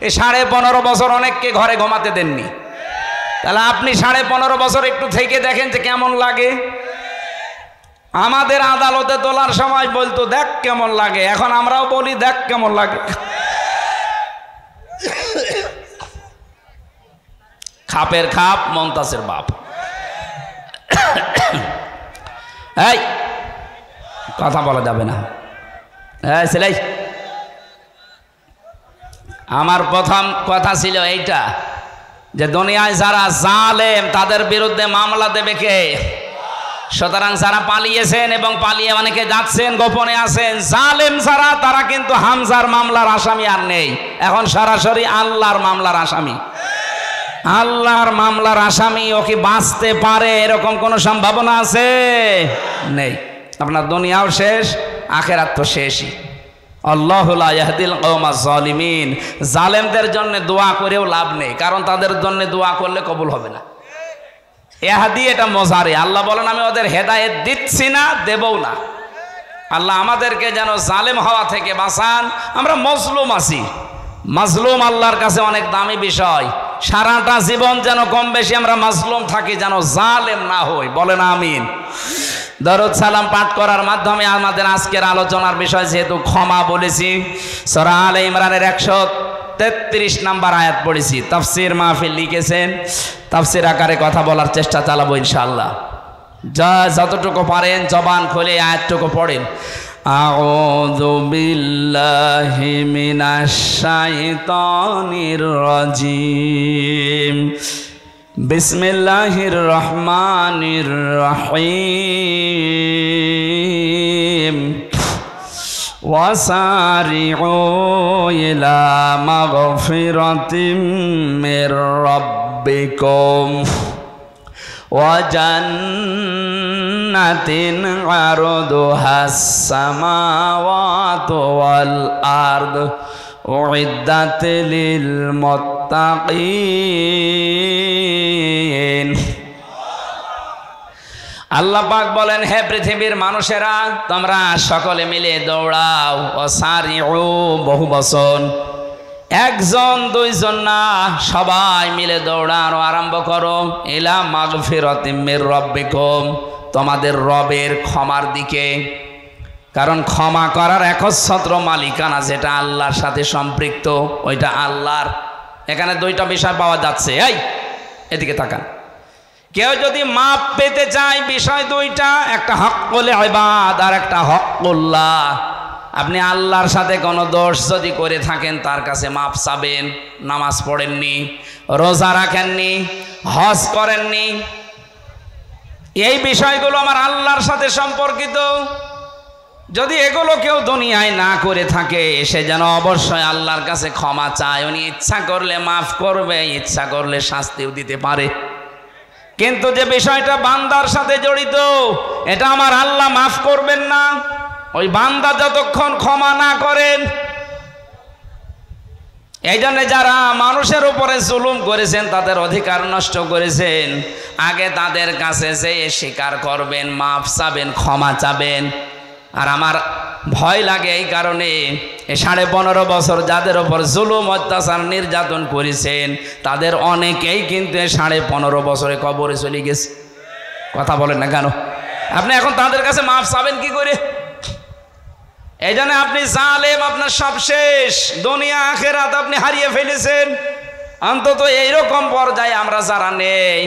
এই 15.5 বছর অনেককে ঘরে ঘুমাতে দেননি, তাহলে আপনি 15.5 বছর একটু থেকে দেখেন যে কেমন লাগে। আমাদের আদালতে তোলার সময় বলতো দেখ কেমন লাগে, এখন আমরাও বলি দেখ কেমন লাগে। খাপের খাপ মমতাজের বাপ। এই কথা বলা যাবে না। ছেলে, আমার প্রথম কথা ছিল এইটা যে দুনিয়ায় যারা জালেম তাদের বিরুদ্ধে মামলা দেবে কে? সুতরাং যারা পালিয়েছেন এবং পালিয়ে অনেকে যাচ্ছেন, গোপনে আছেন, জালেম যারা, তারা কিন্তু হামজার মামলার আসামি আর নেই, এখন সরাসরি আল্লাহর মামলার আসামি। আল্লাহর মামলার আসামি ও কি বাঁচতে পারে এরকম কোনো সম্ভাবনা আছে? নেই। আপনার দুনিয়াও শেষ, আখিরাত তো শেষই। আল্লাহু লা ইয়াহদিল কওমাজ জালিমিন। জালেমদের জন্য দোয়া করেও লাভ নেই, কারণ তাদের জন্য দোয়া করলে কবুল হবে না। ইয়াহদি এটা মজারে, আল্লাহ বলেন আমি ওদের হেদায়েত দিচ্ছি না, দেবও না। আল্লাহ আমাদেরকে যেন জালেম হওয়া থেকে বাঁচান। আমরা মজলুম আছি, মাজলুম আল্লাহর কাছে অনেক দামি বিষয়। সারাটা জীবন যেন কম বেশি আমরা মাজলুম থাকি, যেন জালেম না হই। বলেন আমিন। দরুদ সালাম পাঠ করার মাধ্যমে আমাদের আজকের আলোচনার বিষয় যেহেতু ক্ষমা বলেছি, সূরা আলে ইমরানের 133 নম্বর আয়াত পড়েছি। তাফসীর মাহফিল লিখেছেন, তাফসীর আকারে কথা বলার চেষ্টা চালাবো ইনশাআল্লাহ। যতটুকু পারেন জবান খুলে আয়াতটুকু পড়েন। আউযু বিল্লাহি মিনাশ শাইতানির রাজিম। বিসমিল্লাহির রহমানির রহিম। ওয়াসারিউ ইলা মাগফিরাতিম মির রাব্বিকুম ওয়া জান্নাতিন আরদুহাস সামাওয়াতু ওয়াল আরদ উইদ্দাত লিল মুত্তাকিন। আল্লাহ পাক বলেন, হে পৃথিবীর মানুষেরা, তোমরা সকলে মিলে দৌড়াও। ওয়াসারিউ বহু বচন, একজন দুইজন না, সবাই মিলে দৌড়ানো আরম্ভ করো। ইলা মাগফিরাতিম মির রাব্বিকুম, তোমাদের রবের ক্ষমার দিকে। কারণ ক্ষমা করার একচ্ছত্র মালিকানা যেটা আল্লাহর সাথে সম্পৃক্ত, ওইটা আল্লাহর। এখানে দুইটা বিষয় পাওয়া যাচ্ছে। এই এদিকে তাকান। কেউ যদি মাপ পেতে চায়, বিষয় দুইটা, একটা হক্কুল ইবাদ আর একটা হক্কুল্লাহ। আপনি আল্লাহর সাথে কোনো দোষ যদি করে থাকেন, তার কাছে মাপ চাবেন। নামাজ পড়েননি, রোজা রাখেননি, হজ করেননি, এই বিষয়গুলো আমার আল্লাহর সাথে সম্পর্কিত। যদি এগুলো কেউ দুনিয়ায় না করে থাকে, সে যেন অবশ্যই আল্লাহর কাছে ক্ষমা চায়। উনি ইচ্ছা করলে মাফ করবে, ইচ্ছা করলে শাস্তিও দিতে পারে। কিন্তু যে বিষয়টা বান্দার সাথে জড়িত, এটা আমার আল্লাহ মাফ করবেন না ওই বান্দা যতক্ষণ ক্ষমা না করেন। এই জন্য যারা মানুষের উপরে জুলুম করেছেন, তাদের অধিকার নষ্ট করেছেন, আগে তাদের কাছে যেয়ে স্বীকার করবেন, মাফ চাবেন, ক্ষমা চাবেন। আর আমার ভয় লাগে এই কারণে, 15.5 বছর যাদের ওপর জুলুম অত্যাচার নির্যাতন করেছেন, তাদের অনেকেই কিন্তু 15.5 বছরে কবরে চলে গেছে। কথা বলেন না কেন? আপনি এখন তাদের কাছে মাফ চাবেন কি করে? এই জন্য আপনি জালেম, আপনার সব শেষ, দুনিয়া আখিরাত আপনি হারিয়ে ফেলেছেন। অন্তত এইরকম পর্যায়ে আমরা যারা নেই,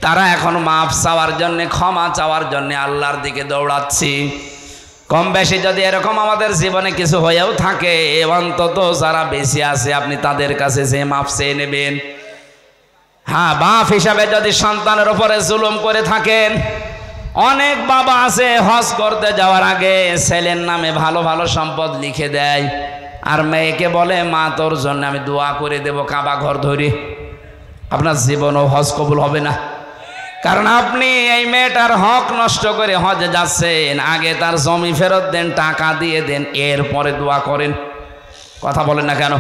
তারা এখন মাফ চাওয়ার জন্য, ক্ষমা চাওয়ার জন্য আল্লাহর দিকে দৌড়াচ্ছি। কম বেশি যদি এরকম আমাদের জীবনে কিছু হয়েও থাকে, অন্তত যারা বেশি আছে আপনি তাদের কাছে যে মাফ চেয়ে নেবেন। হ্যাঁ, বাপ হিসাবে যদি সন্তানের উপরে জুলুম করে থাকেন, অনেক বাবা আছে হজ করতে যাওয়ার আগে ছেলের নামে ভালো ভালো সম্পদ লিখে দেয়, আর মেয়েকে বলে মা তোর জন্য আমি দোয়া করে দেব কাবা ঘর ধরে। আপনার জীবনও হজ কবুল হবে না, কারণ আপনি এই মেয়েটার হক নষ্ট করে হজে যাচ্ছেন, আগে তার জমি ফেরত দেন, টাকা দিয়ে দেন, এরপরে দোয়া করেন। কথা বলেন না কেন?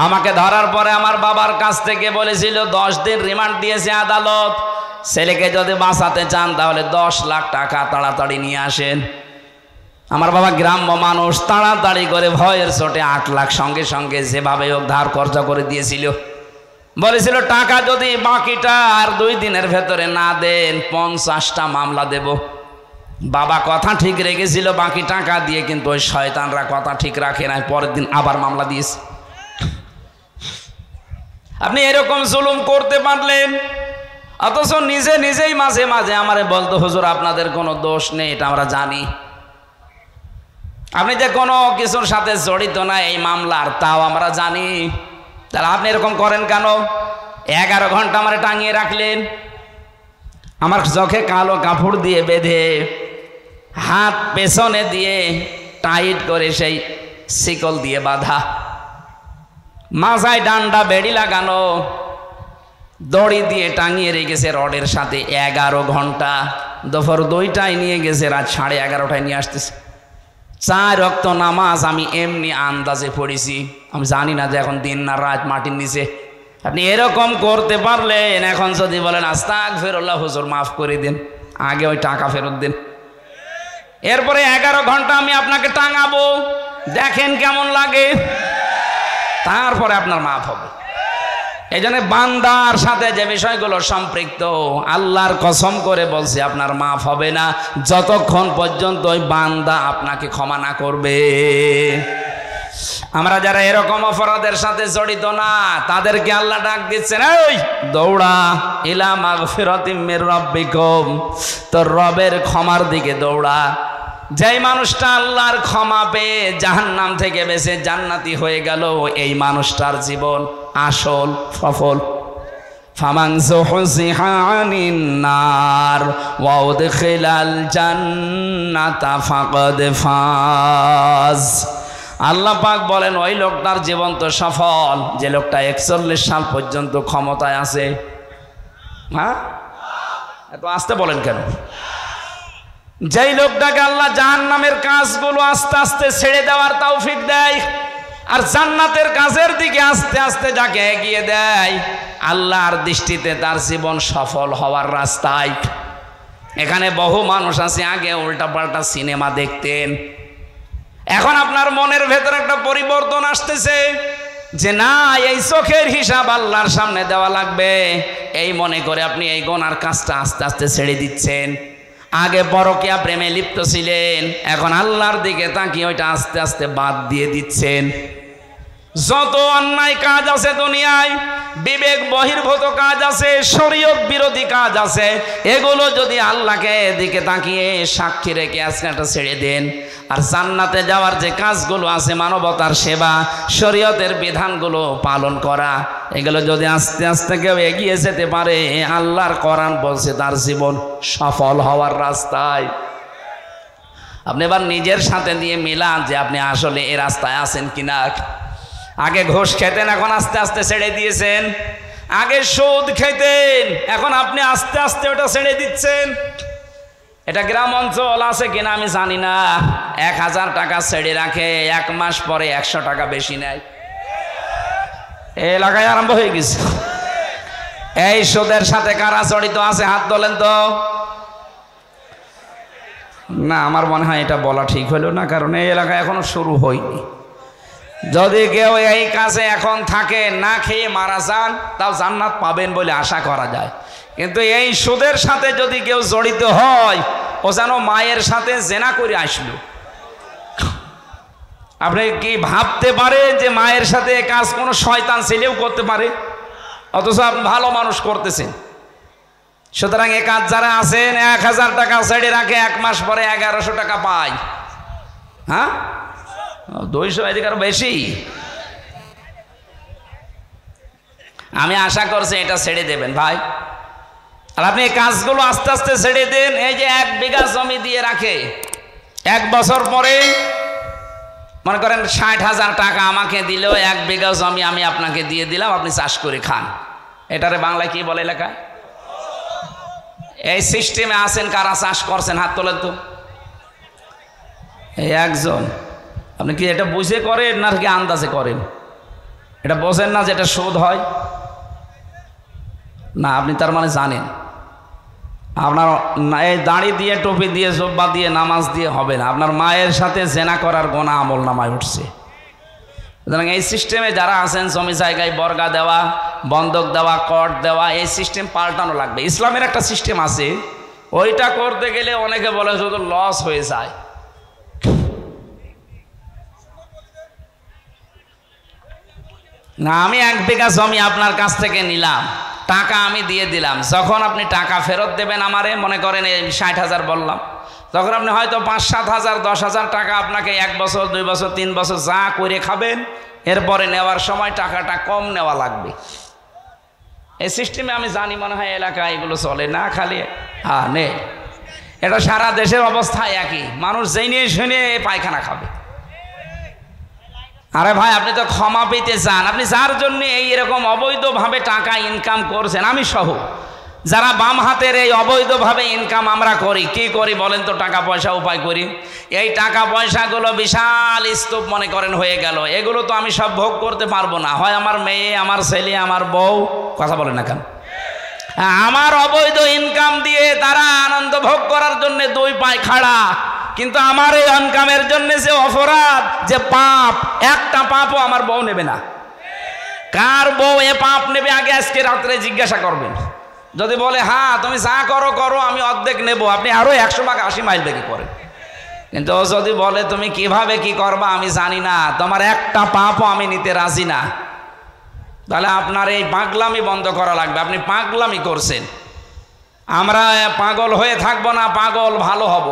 আমাকে ধরার পরে আমার বাবার কাছ থেকে বলেছিল 10 দিন রিমান্ড দিয়েছে আদালত, ছেলেকে যদি বাঁচাতে চান তাহলে 10 লাখ টাকা তাড়াতাড়ি নিয়ে আসেন। আমার বাবা গ্রাম্য মানুষ, তাড়াতাড়ি করে ভয়ের চোটে 8 লাখ সঙ্গে সঙ্গে যেভাবে হোক ধার খরচা করে দিয়েছিল। বলেছিল টাকা যদি বাকিটা আর 2 দিনের ভেতরে না দেন 50টা মামলা দেব। বাবা কথা ঠিক রেখেছিল বাকি টাকা দিয়ে, কিন্তু ওই শয়তানরা কথা ঠিক রাখে নাই, পরের দিন আবার মামলা দিয়েছে। আপনি এরকম জুলুম করতে পারলেন, অথচ নিজেই মাঝে মাঝে আমারে বলতো হুজুর আপনাদের কোনো দোষ নেই, এটা আমরা জানি, আপনি যে কোনো কিছুর সাথে জড়িত না এই মামলার, তাও আমরা জানি। তাহলে আপনি এরকম করেন কেন? 11 ঘন্টা আমারে টাঙিয়ে রাখলেন, আমার চোখে কালো কাপড় দিয়ে বেঁধে, হাত পেছনে দিয়ে টাইট করে সেই শিকল দিয়ে বাঁধা, মাথায় ডান্ডা বেড়ি লাগানো, দড়ি দিয়ে টাঙিয়ে রেখেছে রডের সাথে 11 ঘন্টা। দুপুর 2টায় নিয়ে গেছে, রাত 11:30টায় নিয়ে আসতেছে। 4 ওয়াক্ত নামাজ আমি এমনি আন্দাজে পড়েছি, আমি জানি না যে এখন দিন না রাত মাটির নিচে। আপনি এরকম করতে পারলেন, এখন যদি বলেন আস্তাগফিরুল্লাহ হুজুর মাফ করে দিন, আগে ওই টাকা ফেরত দিন, এরপরে 11 ঘন্টা আমি আপনাকে টাঙাবো, দেখেন কেমন লাগে, তারপরে আপনার মাফ হবে। এই জন্য বান্দার সাথে যে বিষয়গুলো সম্পৃক্ত, আল্লাহর কসম করে বলছে আপনার মাফ হবে না যতক্ষণ পর্যন্ত ওই বান্দা আপনাকে ক্ষমা না করবে। আমরা যারা এরকম অপরাধের সাথে জড়িত না, তাদেরকে আল্লাহ ডাক দিচ্ছেন, এই দৌড়া ইলা মাগফিরাতিম মির রাব্বিকুম, তোর রবের ক্ষমার দিকে দৌড়া। যেই মানুষটা আল্লাহর ক্ষমা পেয়ে জাহান্নাম থেকে বেঁচে জান্নাতি হয়ে গেল, এই মানুষটার জীবন আসল সফল। ফামান যুহজিহা আনিন নার ওয়া উদখিলাল জান্নাতা ফাকাদ ফাজ। আল্লাহ পাক বলেন ওই লোকটার জীবন তো সফল, যে লোকটা 41 সাল পর্যন্ত ক্ষমতায় আছে। হ্যাঁ, এত আস্তে বলেন কেন? যেই লোকটাকে আল্লাহ জাহান্নামের কাজগুলো আস্তে আস্তে ছেড়ে দেওয়ার তৌফিক দেয়, আর জান্নাতের কাজের দিকে আস্তে আস্তে যাকে এগিয়ে দেয়, আল্লাহর দৃষ্টিতে তার জীবন সফল হওয়ার রাস্তায়। এখানে বহু মানুষ আছে আগে উল্টাপাল্টা সিনেমা দেখতেন, এখন আপনার মনের ভেতর একটা পরিবর্তন আসতেছে যে না, এই চোখের হিসাব আল্লাহর সামনে দেওয়া লাগবে, এই মনে করে আপনি এই গুনার কাজটা আস্তে আস্তে ছেড়ে দিচ্ছেন। আগে পরকীয়া প্রেমে লিপ্ত ছিলেন, এখন আল্লাহর দিকে তাকিয়ে ওইটা আস্তে আস্তে বাদ দিয়ে দিচ্ছেন। যত অন্যায় কাজ আছে দুনিয়ায়, বিবেক বহির্ভূত কাজ আছে, শরীয়ত বিরোধী কাজ আছে, এগুলো যদি আল্লাহকে দিকে তাকিয়ে সাক্ষী রেখে আজকে একটা ছেড়ে দেন, আর জান্নাতে যাওয়ার যে কাজগুলো আছে, মানবতার সেবা, শরীয়তের বিধানগুলো পালন করা, এগুলো যদি আস্তে আস্তে কেউ এগিয়ে যেতে পারে, আল্লাহর কোরআন বলছে তার জীবন সফল হওয়ার রাস্তায়। আপনি এবার নিজের সাথে দিয়ে মিলান যে আপনি আসলে এই রাস্তায় আছেন কিনা। আগে ঘুষ খেতেন, এখন আস্তে আস্তে ছেড়ে দিয়েছেন। আগে সুদ খেতেন, এখন আপনি আস্তে আস্তে ওটা ছেড়ে দিচ্ছেন। এটা গ্রাম অঞ্চল আছে কিনা আমি জানি না, 1000 টাকা ছেড়ে রাখে, 1 মাস পরে 100 টাকা বেশি নেয়। এই এলাকায় আরম্ভ হয়ে গেছে। এই সুদের সাথে কারা জড়িত আছে হাত তোলেন তো। না, আমার মনে হয় এটা বলা ঠিক হলো না, কারণ এই এলাকায় এখনো শুরু হয়নি। যদি কেউ এই কাজে এখন থাকে, না খেয়ে মারা যান, তাও জান্নাত পাবেন বলে আশা করা যায়। কিন্তু এই সুদের সাথে যদি কেউ জড়িত হয়, ও যেন মায়ের সাথে জেনা করে আসলো। আপনি কি ভাবতে পারেন যে মায়ের সাথে কাজ কোনো শয়তান ছেলেও করতে পারে? অথচ আপনি ভালো মানুষ করতেছেন। সুতরাং এ কাজ যারা আছেন, 1000 টাকা ছেড়ে রাখে, 1 মাস পরে 1100 টাকা পায়। হ্যাঁ, 200 এদিকে আরো বেশি। আমি আশা করছি এটা ছেড়ে দেবেন ভাই। আর আপনি এই কাজগুলো আস্তে আস্তে ছেড়ে দেন। এই যে 1 বিঘা জমি দিয়ে রাখে, 1 বছর পরে মনে করেন 60,000 টাকা আমাকে দিলেও 1 বিঘা জমি আমি আপনাকে দিয়ে দিলাম, আপনি চাষ করে খান। এটারে বাংলায় কি বলে লেখা? এই সিস্টেমে আছেন কারা চাষ করছেন? হাত তোলেন তো। এই একজন। আপনি কি এটা বুঝে করেন না কি আন্দাজে করেন? এটা বোঝেন না যে এটা সুদ হয় না? আপনি তার মানে জানেন আপনার এই দাড়ি দিয়ে, টুপি দিয়ে, জব্বা দিয়ে, নামাজ দিয়ে হবে না। আপনার মায়ের সাথে জেনা করার গোনা আমল নামায় উঠছে। সুতরাং এই সিস্টেমে যারা আছেন, জমি জায়গায় বর্গা দেওয়া, বন্ধক দেওয়া, কর দেওয়া, এই সিস্টেম পাল্টানো লাগবে। ইসলামের একটা সিস্টেম আছে, ওইটা করতে গেলে অনেকে বলে শুধু লস হয়ে যায়। না, আমি 1 বিঘা জমি আপনার কাছ থেকে নিলাম, টাকা আমি দিয়ে দিলাম। যখন আপনি টাকা ফেরত দেবেন আমারে, মনে করেন এই 60,000 বললাম, তখন আপনি হয়তো 5-7 হাজার 10,000 টাকা আপনাকে 1 বছর 2 বছর 3 বছর যা করে খাবেন, এরপরে নেওয়ার সময় টাকাটা কম নেওয়া লাগবে। এই সিস্টেমে আমি জানি মনে হয় এলাকায় এগুলো চলে না, খালি নে। এটা সারা দেশের অবস্থা একই, মানুষ যেই নিয়ে শুনে পায়খানা খাবে। আরে ভাই, আপনি তো ক্ষমা পেতে চান, আপনি যার জন্য এইরকম অবৈধভাবে টাকা ইনকাম করছেন, আমি সহ যারা বাম হাতের এই অবৈধভাবে ইনকাম আমরা করি, কি করি বলেন তো? টাকা পয়সা উপায় করি। এই টাকা পয়সাগুলো বিশাল স্তূপ মনে করেন হয়ে গেল, এগুলো তো আমি সব ভোগ করতে পারবো না। হয় আমার মেয়ে, আমার ছেলে, আমার বউ, কথা বলেন না কেন? আমার অবৈধ ইনকাম দিয়ে তারা আনন্দ ভোগ করার জন্য 2 পায়ে খাড়া, কিন্তু আমার এই ইনকামের জন্য যে অপরাধ, যে পাপ, একটা পাপও আমার বউ নেবে না। কার বউ এ পাপ নেবে আগে আজকে রাত্রে জিজ্ঞাসা করবেন। যদি বলে হ্যাঁ তুমি যা করো করো, আমি অর্ধেক নেব, আপনি আরো 100 ভাগ 80 মাইল বেগে করেন। কিন্তু ও যদি বলে তুমি কিভাবে কি করবা আমি জানি না, তোমার একটা পাপও আমি নিতে রাজি না, তাহলে আপনার এই পাগলামি বন্ধ করা লাগবে। আপনি পাগলামি করছেন। আমরা পাগল হয়ে থাকবো না, পাগল ভালো হব।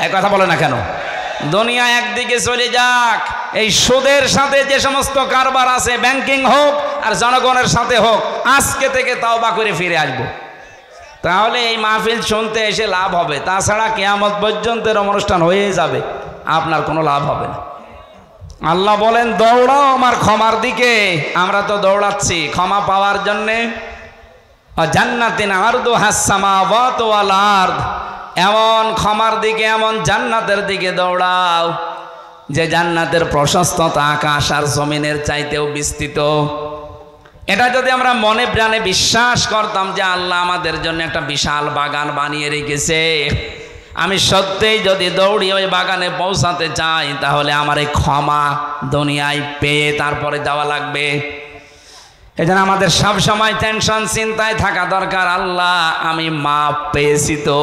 এক কথা বলে না কেন? দুনিয়া একদিকে চলে যাক, এই সুদের সাথে যে সমস্ত কারবার আছে, ব্যাংকিং হোক আর জনগণের সাথে হোক, আজকে থেকে তাওবা করে ফিরে আসবো। তাহলে এই মাহফিল শুনতে এসে লাভ হবে, তাছাড়া কিয়ামত পর্যন্তের অনুষ্ঠান হয়ে যাবে, আপনার কোনো লাভ হবে না। আল্লাহ বলেন দৌড়াও আমার ক্ষমার দিকে। আমরা তো দৌড়াচ্ছি ক্ষমা পাওয়ার জন্যে। জান্নাতিন আরদুহাস সামাওয়াতু ওয়াল আরদ, এমন ক্ষমার দিকে, এমন জান্নাতের দিকে দৌড়াও যে জান্নাতের প্রশস্ততা আকাশ আর জমিনের চাইতেও বিস্তৃত। এটা যদি আমরা মনে প্রাণে বিশ্বাস করতাম যে আল্লাহ আমাদের জন্য একটা বিশাল বাগান বানিয়ে রেখেছে, আমি সত্যিই যদি দৌড়ি ওই বাগানে পৌঁছাতে চাই, তাহলে আমার এই ক্ষমা দুনিয়ায় পেয়ে তারপরে যাওয়া লাগবে। এজন্য আমাদের সব সময় টেনশন, চিন্তায় থাকা দরকার, আল্লাহ আমি মাপ পেয়েছি তো।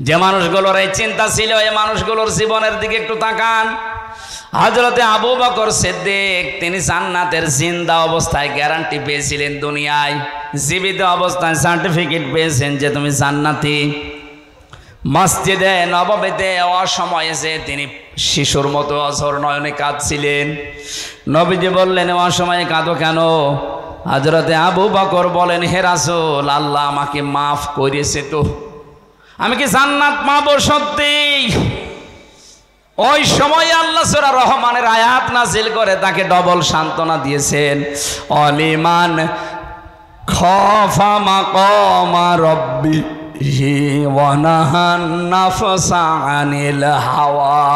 যে মানুষগুলোর এই চিন্তা ছিল, এই মানুষগুলোর জীবনের দিকে একটু তাকান। হযরতে আবু বকর সিদ্দিক, তিনি জান্নাতের জিন্দা অবস্থায় গ্যারান্টি পেয়েছিলেন, দুনিয়ায় জীবিত অবস্থায় সার্টিফিকেট পেয়েছেন যে তুমি জান্নাতি। মসজিদে নববীতে অসময়ে যে তিনি শিশুর মতো অঝর নয়নে কাঁদছিলেন, নবীজি বললেন অসময়ে কাঁদো কেন? হযরতে আবু বকর বলেন, হে রাসূল, আল্লাহ আমাকে মাফ করেছে তো, আমি কি জান্নাত পাবো সত্যি? ওই সময় আল্লাহ সূরা রহমানের আয়াত নাযিল করে তাকে ডবল সান্ত্বনা দিয়েছেন। অলিমান খাফা মাকামা রাব্বিহি ওয়া নাহান নাফসা আনিল হাওয়া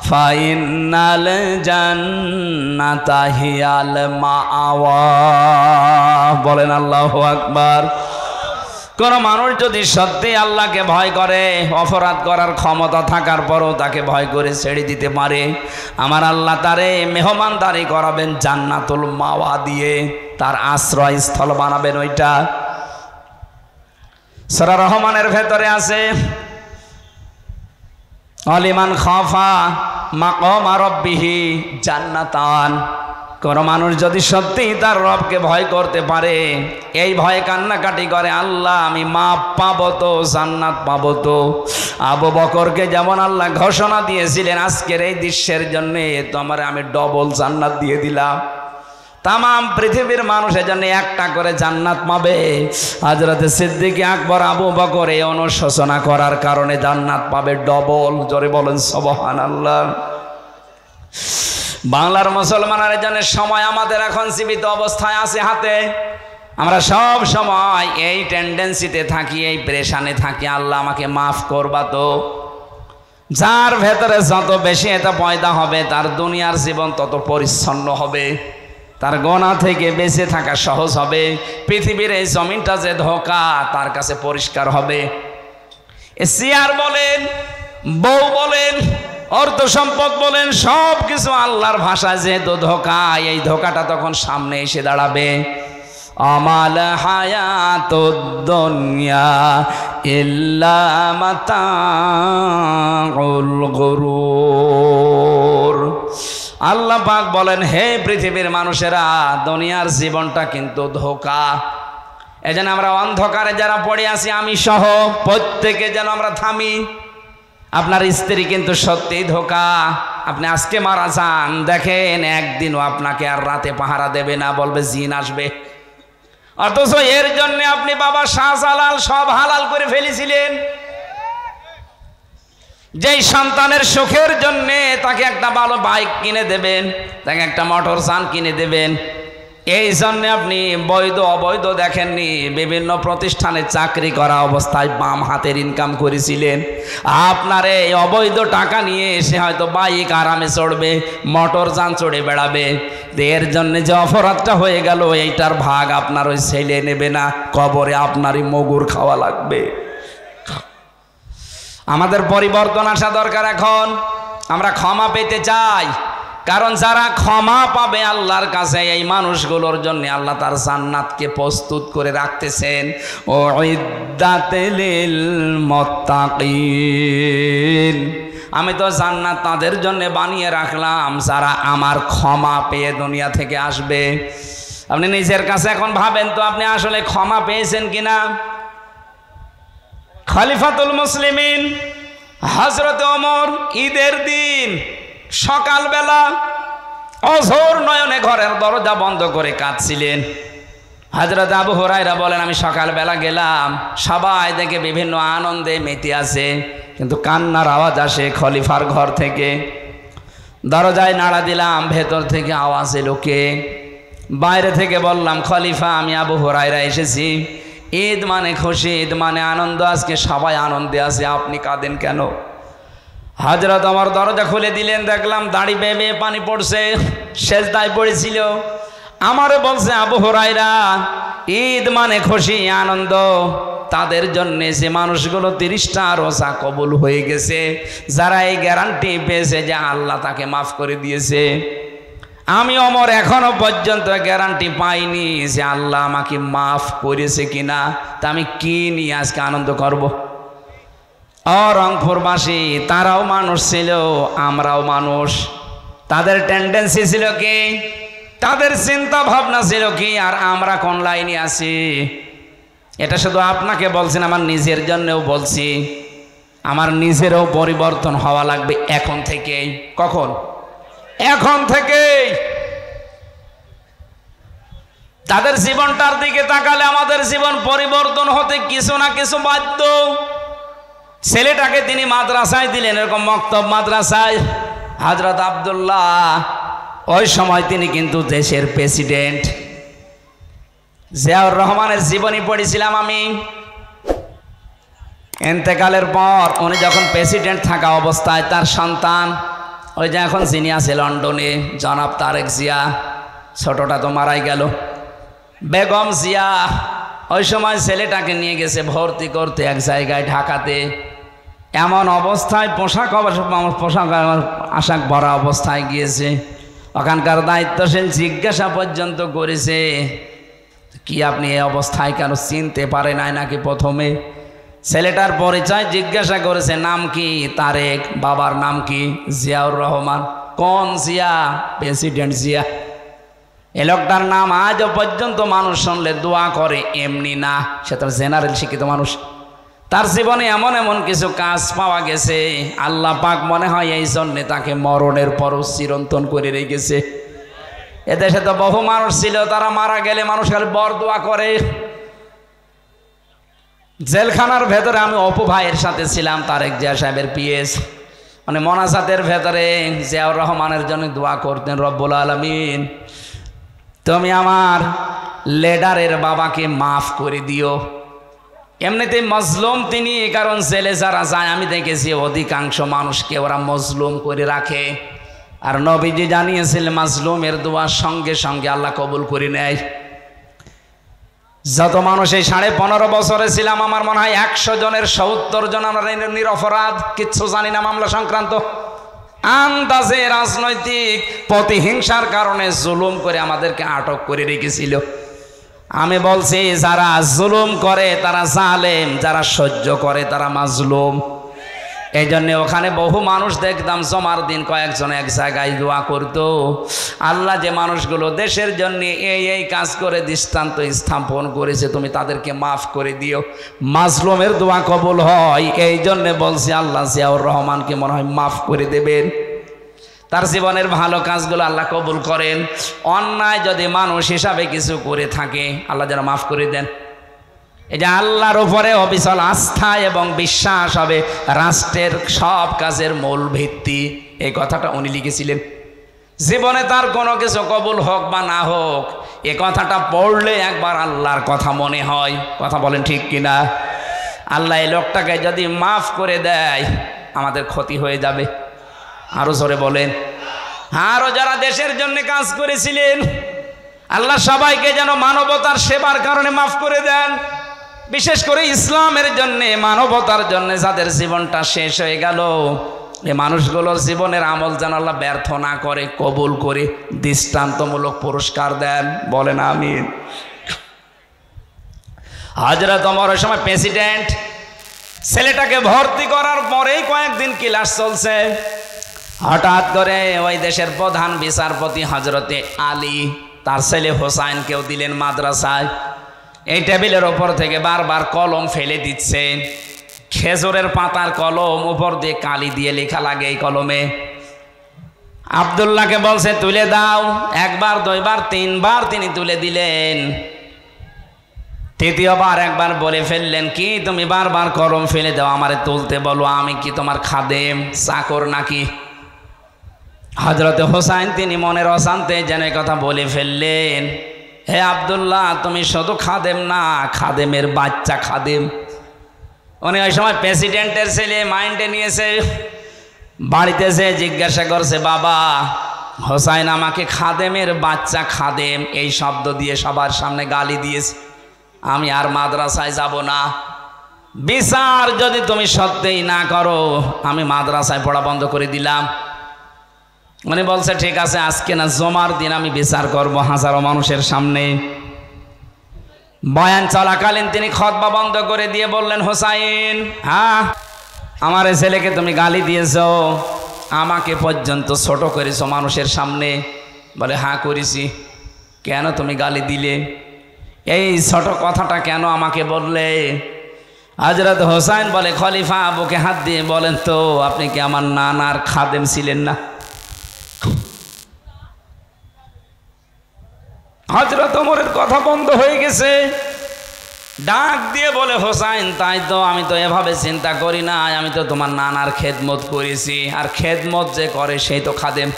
ফাইনাল জান্নাতা হিয়াল মাআওয়া। বলেন আল্লাহু আকবার। কোন মানুষ যদি সত্যি আল্লাহকে ভয় করে, অপরাধ করার ক্ষমতা থাকার পরও তাকে ভয় করে ছেড়ে দিতে পারে, আমার আল্লাহ তারে মেহমানদারি করাবেন জান্নাতুল মাওয়া দিয়ে, তার আশ্রয়স্থল বানাবেন। ওইটা সূরা রহমানের ভেতরে আছে, অলিমান খাফা মাকামা রাব্বিহি জান্নাতান। কোন মানুষ যদি সত্যি তার রবকে ভয় করতে পারে, এই ভয়ে কান্নাকাটি করে, আল্লাহ আমি মাপ পাবো তো, জান্নাত পাবো তো। আবু বকরকে যেমন আল্লাহ ঘোষণা দিয়েছিলেন আজকের এই দৃশ্যের জন্য, তোমার আমি ডবল জান্নাত দিয়ে দিলাম। তাম পৃথিবীর মানুষের জন্য একটা করে জান্নাত পাবে। হযরত সিদ্দিক আকবর আবু বকর এই অনুশোচনা করার কারণে জান্নাত পাবে ডবল। জোরে বলেন সুবহানাল্লাহ। বাংলার মুসলমানের জন্য সময় আমাদের এখন সীমিত অবস্থায় আছে হাতে। আমরা সব সময় এই টেন্ডেন্সিতে থাকি, এই প্রেশানে থাকি, আল্লাহ আমাকে মাফ করবা তো। যার ভেতরে যত বেশি এটা পয়দা হবে তার দুনিয়ার জীবন তত পরিচ্ছন্ন হবে, তার গোনা থেকে বেঁচে থাকা সহজ হবে। পৃথিবীর এই জমিনটা যে ধোঁকা তার কাছে পরিষ্কার হবে। চেয়ার বলেন, বউ বলেন, অর্থ সম্পদ বলেন, সব কিছু আল্লাহর ভাষায় যেহেতু ধোঁকা, এই ধোঁকাটা তখন সামনে এসে দাঁড়াবে। আমাল হায়াতুদ দুনিয়া ইল্লা মাতাউল গুরুর। আল্লাহ পাক বলেন, হে পৃথিবীর মানুষেরা, দুনিয়ার জীবনটা কিন্তু ধোঁকা। এজন্য আমরা অন্ধকারে যারা পড়ে আছি, আমি সহ প্রত্যেকে যেন আমরা থামি। আপনার স্ত্রী কিন্তু সত্যিই ধোঁকা। আপনি আজকে মারা যান, দেখেন একদিনও আপনাকে আর রাতে পাহারা দেবে না, বলবে জিন আসবে। অথচ এর জন্য আপনি বাবা শাহজালাল সব হালাল করে ফেলেছিলেন। যেই সন্তানের সুখের জন্যে তাকে একটা ভালো বাইক কিনে দেবেন, তাকে একটা মোটর যান কিনে দেবেন, এই জন্যে আপনি বৈধ অবৈধ দেখেননি। বিভিন্ন প্রতিষ্ঠানে চাকরি করা অবস্থায় বাম হাতের ইনকাম করেছিলেন। আপনার এই অবৈধ টাকা নিয়ে এসে হয়তো বাইক আরামে চড়বে, মোটর যান চড়ে বেড়াবে। এর জন্য যে অপরাধটা হয়ে গেল, এইটার ভাগ আপনার ওই ছেলে নেবে না, কবরে আপনারই মগুর খাওয়া লাগবে। আমাদের পরিবর্তন আসা দরকার। এখন আমরা ক্ষমা পেতে চাই, কারণ যারা ক্ষমা পাবে আল্লাহর কাছে, এই মানুষগুলোর জন্য আল্লাহ তার জান্নাতকে প্রস্তুত করে রাখতেছেন। ও ইদ্দাতিল মুত্তাকিন, আমি তো জান্নাত তাদের জন্য বানিয়ে রাখলাম যারা আমার ক্ষমা পেয়ে দুনিয়া থেকে আসবে। আপনি নিজের কাছে এখন ভাবেন তো, আপনি আসলে ক্ষমা পেয়েছেন কিনা? খলিফাতুল মুসলিমিন হযরত ওমর ঈদের দিন সকালবেলা অঝোর নয়নে ঘরের দরজা বন্ধ করে কাঁদছিলেন। হযরত আবু হুরায়রা বলেন, আমি সকালবেলা গেলাম, সবাই দেখে বিভিন্ন আনন্দে মেতে আছে, কিন্তু কান্নার আওয়াজ আসে খলিফার ঘর থেকে। দরজায় নাড়া দিলাম, ভেতর থেকে আওয়াজ এলো কে? বাইরে থেকে বললাম, খলিফা আমি আবু হুরায়রা এসেছি। ঈদ মানে খুশি, ঈদ মানে আনন্দ, আজকে সবাই আনন্দে আছে, আপনি কাঁদেন কেন? হযরত ওমর দরজা খুলে দিলেন, দেখলাম দাড়ি বেয়ে বেয়ে পানি পড়ছে, সেজদায় পড়েছিল। আমারে বলছে, আবু হুরায়রা ঈদ মানে খুশি আনন্দ, তাদের জন্যে যে মানুষগুলো 30টা রোজা কবুল হয়ে গেছে, যারা এই গ্যারান্টি পেয়েছে যে আল্লাহ তাকে মাফ করে দিয়েছে। আমি ওমর এখনো পর্যন্ত গ্যারান্টি পাইনি যে আল্লাহ আমাকে মাফ করেছে কিনা, তা আমি কি নিয়ে আজকে আনন্দ করব? রংপুরবাসী তারাও মানুষ ছিল, আমরাও মানুষ। তাদের টেন্ডেন্সি ছিল কি, তাদের চিন্তা ভাবনা ছিল কি, আর আমরা কোন লাইনে আছি? এটা শুধু আপনাকে বলছি না, আমার নিজের জন্যও বলছি। আমার নিজেরও পরিবর্তন হওয়া লাগবে এখন থেকেই। কখন? এখন থেকেই। তাদের জীবনটার দিকে তাকালে আমাদের জীবন পরিবর্তন হতে কিছু না কিছু বাধ্য। ছেলেটাকে তিনি মাদ্রাসায় দিলেন, এরকম মক্তব মাদ্রাসায়। হযরত আব্দুল্লাহ ওই সময় তিনি কিন্তু দেশের প্রেসিডেন্ট। জিয়াউর রহমানের জীবনী পড়েছিলাম আমি। ইন্তেকালের পর উনি যখন প্রেসিডেন্ট থাকা অবস্থায় তার সন্তান, ওই যে এখন যিনি আছে লন্ডনে, জনাব তারেক জিয়া, ছোটটা তো মারাই গেল, বেগম জিয়া, ওই সময় ছেলেটাকে নিয়ে গেছে ভর্তি করতে এক জায়গায় ঢাকাতে। এমন অবস্থায় পোশাক আশাক ভরা অবস্থায় গিয়েছে। ওখানকার দায়িত্বশীল জিজ্ঞাসা পর্যন্ত করেছে, কি আপনি এই অবস্থায় কেন? চিনতে পারে নাই নাকি প্রথমে? ছেলেটার পরিচয় জিজ্ঞাসা করেছে, নাম কি? তারেক। বাবার নাম কি? জিয়াউর রহমান। কোন জিয়া? প্রেসিডেন্ট জিয়া। এ লোকটার নাম আজও পর্যন্ত মানুষ শুনলে দোয়া করে, এমনি না, সে তো জেনারেল শিক্ষিত মানুষ। তার জীবনে এমন এমন কিছু কাজ পাওয়া গেছে, আল্লাহ পাক মনে হয় এই জন্যে তাকে মরণের পরও চিরন্তন করে রেখেছে। এদেশে তো বহু মানুষ ছিল, তারা মারা গেলে মানুষ খালি বরদোয়া করে। জেলখানার ভেতরে আমি অপু ভাইয়ের সাথে ছিলাম, তারেক জিয়া সাহেবের পিএস। মানে মোনাজাতের ভেতরে জিয়াউর রহমানের জন্য দোয়া করতেন, রব্বুল আলামিন তুমি আমার লিডারের বাবাকে মাফ করে দিও। এমনিতে মজলুম তিনি, কারণ জেলে যারা যায় আমি দেখেছি অধিকাংশ মানুষকে ওরা মজলুম করে রাখে, আর নবীজি জানিয়েছিলেন মাজলুমের দোয়া সঙ্গে সঙ্গে আল্লাহ কবুল করে নেয়। যত মানুষ এই 15.5 বছরে ছিলাম, আমার মনে হয় 100 জনের 70 জন আমরা নিরপরাধ, কিচ্ছু জানি না মামলা সংক্রান্ত। আন্দাজে রাজনৈতিক প্রতিহিংসার কারণে জুলুম করে আমাদেরকে আটক করে রেখেছিল। আমি বলছি যারা জুলুম করে তারা জালেম, যারা সহ্য করে তারা মাজলুম। এই জন্য ওখানে বহু মানুষ দেখতাম জমার দিন কয়েকজন এক জায়গায় দোয়া করতো, আল্লাহ যে মানুষগুলো দেশের জন্য এই কাজ করে দৃষ্টান্ত স্থাপন করেছে তুমি তাদেরকে মাফ করে দিও। মাজলুমের দোয়া কবুল হয়, এই জন্য বলছি আল্লাহ জিয়াউর রহমানকে মনে হয় মাফ করে দেবেন, তার জীবনের ভালো কাজগুলো আল্লাহ কবুল করেন। অন্যায় যদি মানুষ হিসাবে কিছু করে থাকে আল্লাহ যেন মাফ করে দেন। এই যে আল্লাহর উপরে অবিচল আস্থা এবং বিশ্বাস হবে রাষ্ট্রের সব কাজের মূল ভিত্তি, এই কথাটা উনি লিখেছিলেন। জীবনে তার কোনো কিছু কবুল হোক বা না হোক, এ কথাটা পড়লে একবার আল্লাহর কথা মনে হয়। কথা বলেন ঠিক কিনা? আল্লাহ এই লোকটাকে যদি মাফ করে দেয় আমাদের ক্ষতি হয়ে যাবে। আরো জোরে বলেন। আরো যারা দেশের জন্য কাজ করেছিলেন আল্লাহ সবাইকে যেন মানবতার সেবার কারণে মাফ করে দেন। বিশেষ করে ইসলামের জন্য, মানবতার জন্য যাদের জীবনটা শেষ হয়ে গেল, এই মানুষগুলোর জীবনের আমল যেন আল্লাহ ব্যর্থ না করে, কবুল করে দৃষ্টান্তমূলক পুরস্কার দেন। বলেন আমিন। হযরত ওমরের সময় প্রেসিডেন্ট, ছেলেটাকে ভর্তি করার পরেই কয়েকদিন ক্লাস চলছে, হঠাৎ করে ওই দেশের প্রধান বিচারপতি হযরতে আলী তার ছেলে হোসাইনকেও দিলেন মাদ্রাসায়। এই টেবিলের ওপর থেকে বারবার কলম ফেলে দিচ্ছে, খেজুরের পাতার কলম, উপর দিয়ে কালি দিয়ে লেখা লাগে এই কলমে। আব্দুল্লাহকে বলছে তুলে দাও, 1 বার 2 বার 3 বার তিনি তুলে দিলেন। তৃতীয়বার একবার বলে ফেললেন, কি তুমি বারবার কলম ফেলে দাও, আমারে তুলতে বলো, আমি কি তোমার খাদেম চাকর নাকি? হযরতে হোসাইন তিনি মনের অশান্তে যেন কথা বলে ফেললেন, হে আব্দুল্লাহ তুমি শুধু খাদেম না, খাদেমের বাচ্চা খাদেম। উনি ওই সময় প্রেসিডেন্টের ছেলে, মাইন্ডে নিয়েছে। বাড়িতে যে জিজ্ঞাসা করছে, বাবা হোসাইন আমাকে খাদেমের বাচ্চা, খাদেম এই শব্দ দিয়ে সবার সামনে গালি দিয়েছে, আমি আর মাদ্রাসায় যাব না। বিচার যদি তুমি সত্যিই না করো আমি মাদ্রাসায় পড়া বন্ধ করে দিলাম। উনি বলছে ঠিক আছে, আজকে না জমার দিন আমি বিচার করব হাজারো মানুষের সামনে। বয়ান চলাকালীন তিনি খুতবা বন্ধ করে দিয়ে বললেন, হোসাইন হ্যাঁ আমার ছেলেকে তুমি গালি দিয়েছো, আমাকে পর্যন্ত ছোট করেছো মানুষের সামনে। বলে হ্যাঁ করেছি। কেন তুমি গালি দিলে? এই ছোট কথাটা কেন আমাকে বললে? হযরত হোসাইন বলে, খলিফা বুকে হাত দিয়ে বলেন তো, আপনি কি আমার নানার খাদেম ছিলেন না? হযরত ওমরের কথা বন্ধ হয়ে গেছে। ডাক দিয়ে বলে, হোসাইন তাই তো, আমি তো এভাবে চিন্তা করি না, আমি তো তোমার নানার খেদমত করেছি, আর খেদমত যে করে সেই তো খাদেম।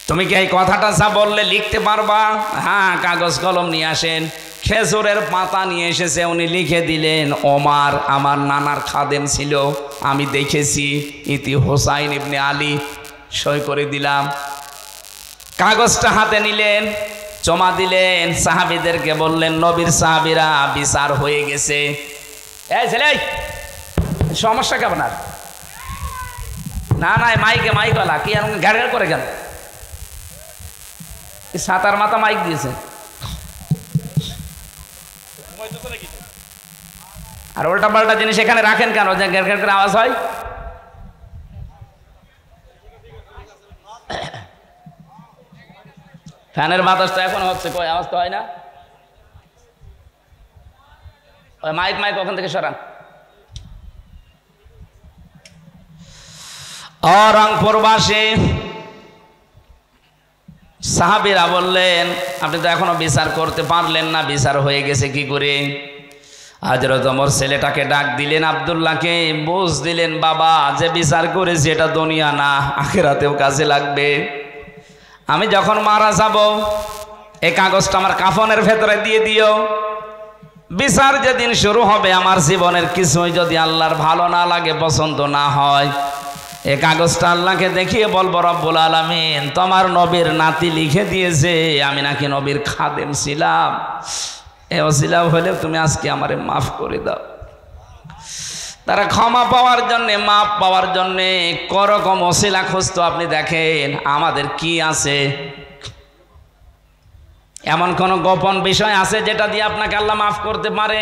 তুমি কি এই কথাটা যা বললে লিখতে পারবা? হ্যাঁ কাগজ কলম নিয়ে আসেন। খেজুরের পাতা নিয়ে এসেছে, উনি লিখে দিলেন, ওমর আমার নানার খাদেম ছিল, আমি দেখেছি, ইতি হোসাইন ইবনে আলী। সই করে দিলাম। কাগজটা হাতে নিলেন, জমা দিলেন, সাহাবীদেরকে বললেন, নবীর সাহাবীরা বিচার হয়ে গেছে। এই ছেলে সমস্যা কি আপনার? না না মাইকে মাইকওয়ালা কি এরকম গাড়ি করে গেল? সাতার মাথা মাইক দিয়েছে, আর উল্টা পাল্টা জিনিস এখানে রাখেন কেন যে ঘের ঘের করে আওয়াজ হয়? ফ্যানের বাতাস তো এখন হচ্ছে, কই আওয়াজ তো হয় না। ওই মাইক মাইক ওখান থেকে সরান। রংপুরবাসী সাহাবীরা বললেন, আপনি তো এখনো বিচার করতে পারলেন না, বিচার হয়ে গেছে কি করে? হযরত ওমর ছেলেটাকে ডাক দিলেন, আব্দুল্লাহকে বুঝ দিলেন, বাবা যে বিচার করেছি এটা দুনিয়া না, আখিরাতেও কাজে লাগবে। আমি যখন মারা যাব এই কাগজটা আমার কাফনের ভেতরে দিয়ে দিও। বিচার যেদিন শুরু হবে আমার জীবনের কিছুই যদি আল্লাহর ভালো না লাগে, পছন্দ না হয়, এই কাগজটা আল্লাহকে দেখিয়ে বলবো, রব্বুল আলামিন তোমার নবীর নাতি লিখে দিয়েছে আমি নাকি নবীর খাদেম ছিলাম, এ ওসিলা হলে তুমি আজকে আমারে মাফ করে দাও। তারা ক্ষমা পাওয়ার জন্যে, মাফ পাওয়ার জন্যে করকম ওসিলা খুঁজতো। আপনি দেখেন আমাদের কি আছে, এমন কোন গোপন বিষয় আছে যেটা দিয়ে আপনাকে আল্লাহ মাফ করতে পারে?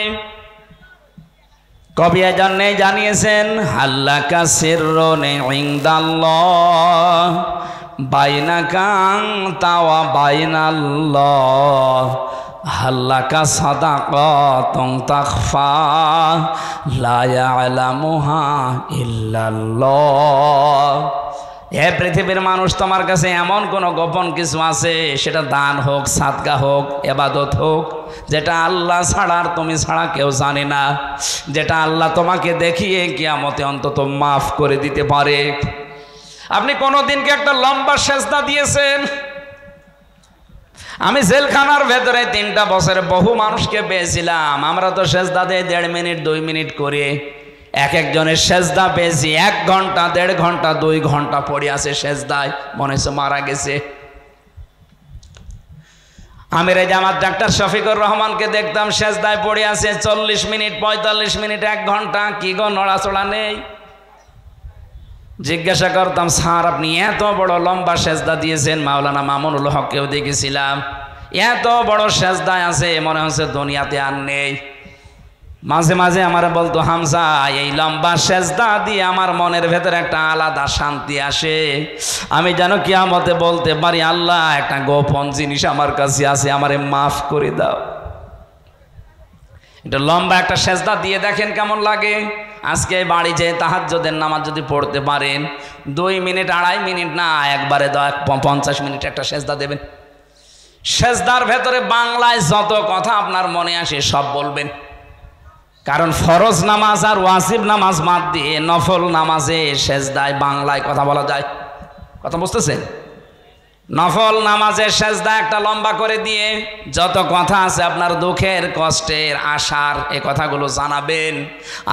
কবি এজন্যই জানিয়েছেন, হাল্লাকা সিররুন ইনদাল্লাহ বাইনাকা আনতা ওয়া বাইনাল্লাহ হাল্লাকা সাদাকাতুন তাখফা লা ইয়ালামুহা ইল্লাল্লাহ। হে পৃথিবীর মানুষ, তোমার কাছে এমন কোন গোপন কিছু আছে, সেটা দান হোক, সাদকা হোক, ইবাদত হোক, যেটা আল্লাহ ছাড়া আর তুমি ছাড়া কেউ জানে না, যেটা আল্লাহ তোমাকে দেখিয়ে কিয়ামতে অন্তত মাফ করে দিতে পারে? আপনি কোনোদিনকে একটা লম্বা সেজদা দিয়েছেন? আমি জেলখানার ভেতরে 3টা বছরে বহু মানুষকে পেয়েছিলাম। আমরা তো সেজদা দেই 1.5 মিনিট 2 মিনিট করে, এক একজনের সেজদা পেয়েছি 1 ঘন্টা 1.5 ঘন্টা 2 ঘন্টা পড়ে আছে সেজদায়, মনে হচ্ছে মারা গেছে। আমির জামাত ডাক্তার শফিকুর রহমানকে দেখতাম সেজদায় পড়ে আছে 40 মিনিট 45 মিনিট 1 ঘন্টা, কি গো নড়াচড়া নেই। জিজ্ঞাসা করতাম, স্যার আপনি এত বড় লম্বা সেজদা দিয়েছেন, মাওলানা মামুনুল হককেও দেখেছিলাম এত বড় সেজদায় আছে, মনে হচ্ছে দুনিয়াতে আর নেই। মাঝে মাঝে আমার বলতো, হামজা এই লম্বা সেজদা দিয়ে আমার মনের ভেতরে একটা আলাদা শান্তি আসে, আমি যেন কিয়ামতে বলতে পারি, আল্লাহ একটা গোপন জিনিস আমার কাছে আছে, আমারে মাফ করে দাও। এটা লম্বা একটা সেজদা দিয়ে দেখেন কেমন লাগে। আজকে বাড়ি যেয়ে তাহাজ্জুদের নামাজ যদি পড়তে পারেন, 2 মিনিট 2.5 মিনিট না, একবারে 50 মিনিট একটা সেজদা দেবেন। সেজদার ভেতরে বাংলায় যত কথা আপনার মনে আসে সব বলবেন, কারণ ফরজ নামাজ আর ওয়াজিব নামাজ বাদ দিয়ে নফল নামাজে সেজদায় বাংলায় কথা বলা যায়। কথা বুঝতেছেন? নফল নামাজের সেজদা একটা লম্বা করে দিয়ে যত কথা আছে আপনার দুঃখের, কষ্টের, আশার, এই কথাগুলো জানাবেন।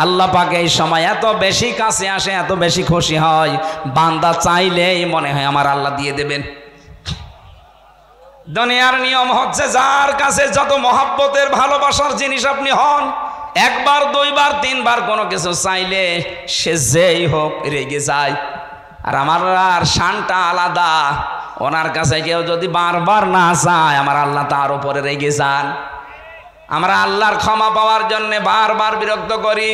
আল্লাহ পাক এই সময় এত বেশি কাছে আসে, এত বেশি খুশি হয়, বান্দা চাইলেই মনে হয় আমার আল্লাহ দিয়ে দেবেন। দুনিয়ার নিয়ম হচ্ছে, যার কাছে যত মহব্বতের ভালোবাসার জিনিস আপনি হন, 1 বার 2 বার 3 বার কোনো কিছু চাইলে সে যেই হোক রেগে যায়। আর আমার আর শানটা আলাদা, ওনার কাছে কেউ যদি বারবার না চায়, আমার আল্লাহ তার উপরে রেগে যান। আমরা আল্লাহর ক্ষমা পাওয়ার জন্য বারবার বিরক্ত করি।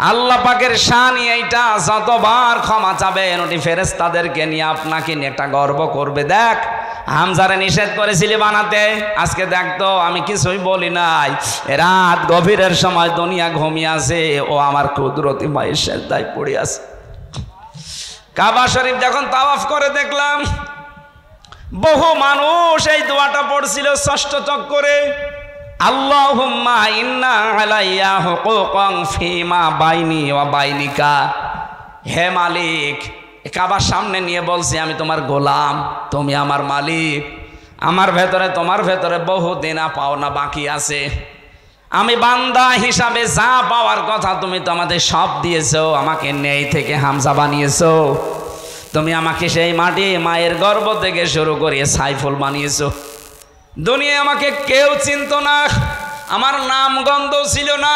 আল্লাহ পাকের শান এইটা, যতবার ক্ষমা চাবেন ওটি ফেরেশতাদেরকে নিয়ে আপনাকে নিয়ে একটা গর্ব করবে। দেখ হামজারে নিষেধ করেছিলি বানাতে, আজকে দেখতো আমি কিছুই বলি নাই, রাত গভীরের সময় দুনিয়া ঘুমিয়ে আছে, ও আমার কুদরতি মায়ের সেজদায় পড়ে আছে। কাবা শরীফ যখন তাওয়াফ করে দেখলাম বহু মানুষ এই দোয়াটা পড়ছিল 6ষ্ঠ চক্করে, আল্লাহুম্মা ইন্না আলাইয়া হুকুকান ফিমা বাইনি ওয়া বাইনিকা। হে মালিক, কাবার সামনে নিয়ে বলছি আমি তোমার গোলাম, তুমি আমার মালিক, আমার ভেতরে তোমার ভেতরে বহু দেনা পাওনা বাকি আছে, আমি বান্দা হিসাবে যা পাওয়ার কথা তুমি তো আমাদের সব দিয়েছো, আমাকে নেই থেকে হামজা বানিয়েছো, তুমি আমাকে সেই মাটি মায়ের গর্ভ থেকে শুরু করে সাইফুল বানিয়েছো। দুনিয়ায় আমাকে কেউ চিনত না, আমার নাম গন্ধ ছিল না,